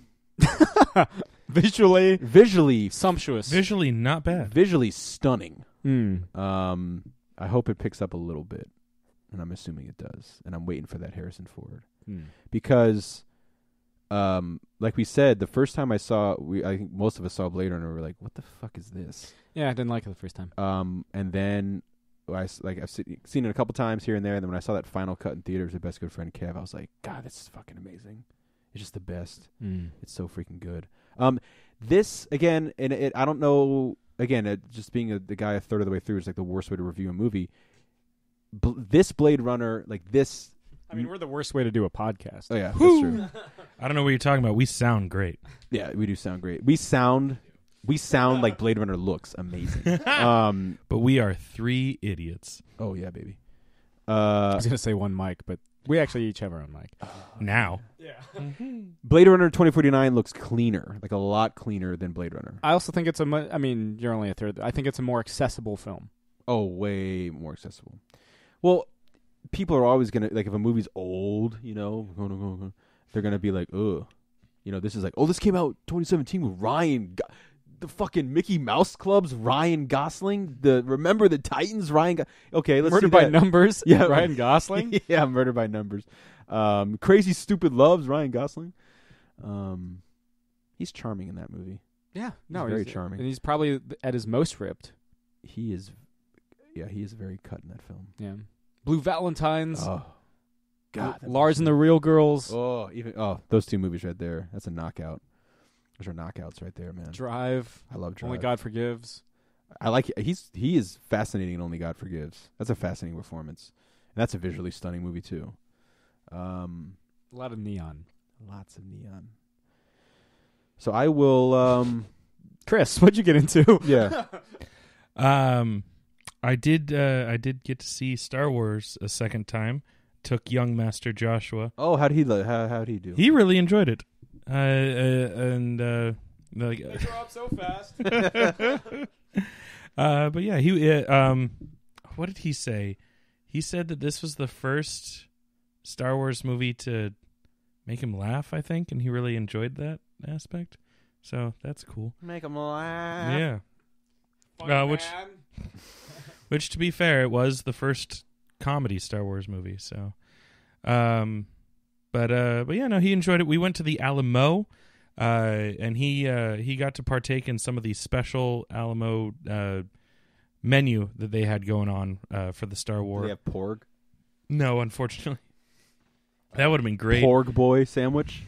Visually Sumptuous. Visually not bad. visually stunning. Mm. I hope it picks up a little bit, and I'm assuming it does. And I'm waiting for that Harrison Ford Mm. because, like we said, the first time I think most of us saw Blade Runner, we were like, "What the fuck is this?" Yeah, I didn't like it the first time. And then I've seen it a couple times here and there. And then when I saw that final cut in theaters with Best Good Friend Kev, I was like, "God, this is fucking amazing! It's just the best. Mm. It's so freaking good." This again, and I don't know. Again, just being the guy a third of the way through is like the worst way to review a movie. This Blade Runner, like this. I mean, we're the worst way to do a podcast. Oh yeah, that's true. I don't know what you're talking about. We sound great. Yeah, we do sound great. We sound like Blade Runner looks amazing. But we are 3 idiots. Oh yeah, baby. I was gonna say one mic, but we actually each have our own mic. Now. Yeah. Blade Runner 2049 looks cleaner, like a lot cleaner than Blade Runner. I also think it's I mean, you're only a third. I think it's a more accessible film. Oh, way more accessible. Well, people are always gonna like if a movie's old, they're gonna be like, ugh, this is like, oh, this came out 2017 with Ryan the fucking Mickey Mouse Club's Ryan Gosling. The Remember the Titans Ryan. Okay, let's Murder see by that. Numbers. Yeah, Ryan Gosling. Yeah, Murder by Numbers. Crazy Stupid Loves Ryan Gosling. He's charming in that movie. Yeah, He's very charming. and he's probably at his most ripped. He is. Yeah, he is very cut in that film. Yeah, Blue Valentines. Oh, God, that Lars movie. and the Real Girls. Those two movies right there. That's a knockout. Those are knockouts right there, man. Drive. I love Drive. Only God Forgives. I like. He is fascinating in Only God Forgives. That's a fascinating performance, and that's a visually stunning movie too. A lot of neon. Lots of neon. So I will. Chris, what'd you get into? Yeah. I did get to see Star Wars a second time. Took young Master Joshua. Oh, how'd he do? He really enjoyed it. And like, They grow up so fast. but yeah, he what did he say? He said that this was the first Star Wars movie to make him laugh, I think, and he really enjoyed that aspect. So that's cool. Make him laugh. Yeah. Funny Which, to be fair, it was the first comedy Star Wars movie. So, but yeah, no, he enjoyed it. We went to the Alamo, and he got to partake in some of the special Alamo menu that they had going on for the Star Wars. Do they have porg? No, unfortunately, that would have been great. Porg boy sandwich.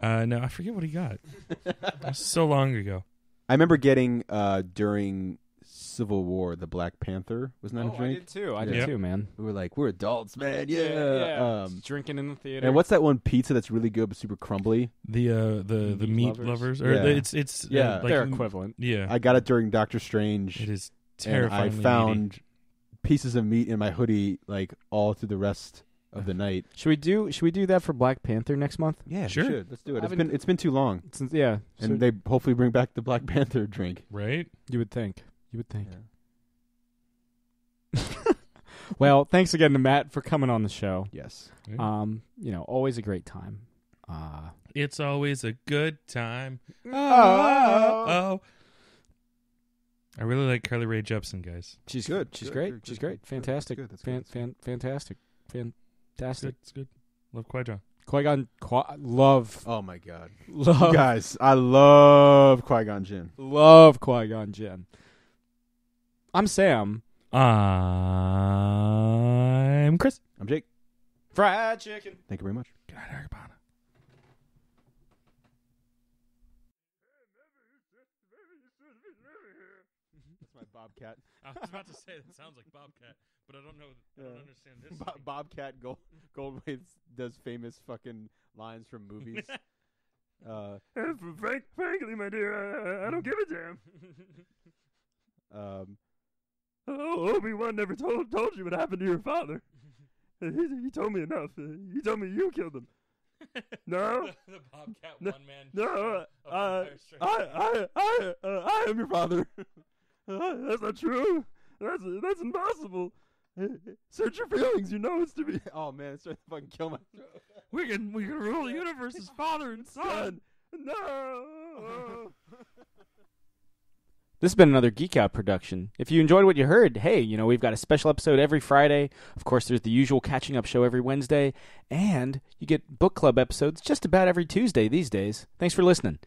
No, I forget what he got. That was so long ago. I remember getting during Civil War the Black Panther. Wasn't that a I drink? did too. I Yep. did too, man. We were like, we're adults, man. Yeah. Drinking in the theater. And what's that one pizza that's really good but super crumbly? The meat lovers, or Yeah. it's Yeah. like, their equivalent. Yeah, I got it during Doctor Strange. it is and terrifying. I found pieces of meat in my hoodie like all through the rest of the night. Should we do that for Black Panther next month? Yeah, Sure. we should. Let's do it. I haven't- It's been too long, Yeah. and they hopefully bring back the Black Panther drink. right. You would think. Yeah. Well, thanks again to Matt for coming on the show. Yes. Always a great time. It's always a good time. Oh. I really like Carly Rae Jepsen, guys. She's Good. She's Good. great. Good. She's Good. great. Fantastic. Good. That's good. Fantastic. Fantastic. It's good. Love Qui-Gon. Qui-Gon, love, Oh my God, love, guys! I love Qui-Gon Jinn. love Qui-Gon Jinn. I'm Sam. I'm Chris. I'm Jake. Fried chicken. Thank you very much. Good night, Arabana. That's my Bobcat. I was about to say that sounds like Bobcat, but I don't know. I don't understand this. Bobcat Goldthwait does famous fucking lines from movies. Frankly, my dear, I don't give a damn. Obi-Wan never told you what happened to your father. He told me enough. He told me you killed him. No, the Bobcat one-man. No, I am your father. that's not true. That's impossible. Search your feelings. You know it's to be. Oh man, it's starting to fucking kill my throat. We can rule the universe as father and son. No. This has been another Geek Out production. If you enjoyed what you heard, hey, we've got a special episode every Friday. Of course, there's the usual catching up show every Wednesday. And you get book club episodes just about every Tuesday these days. Thanks for listening.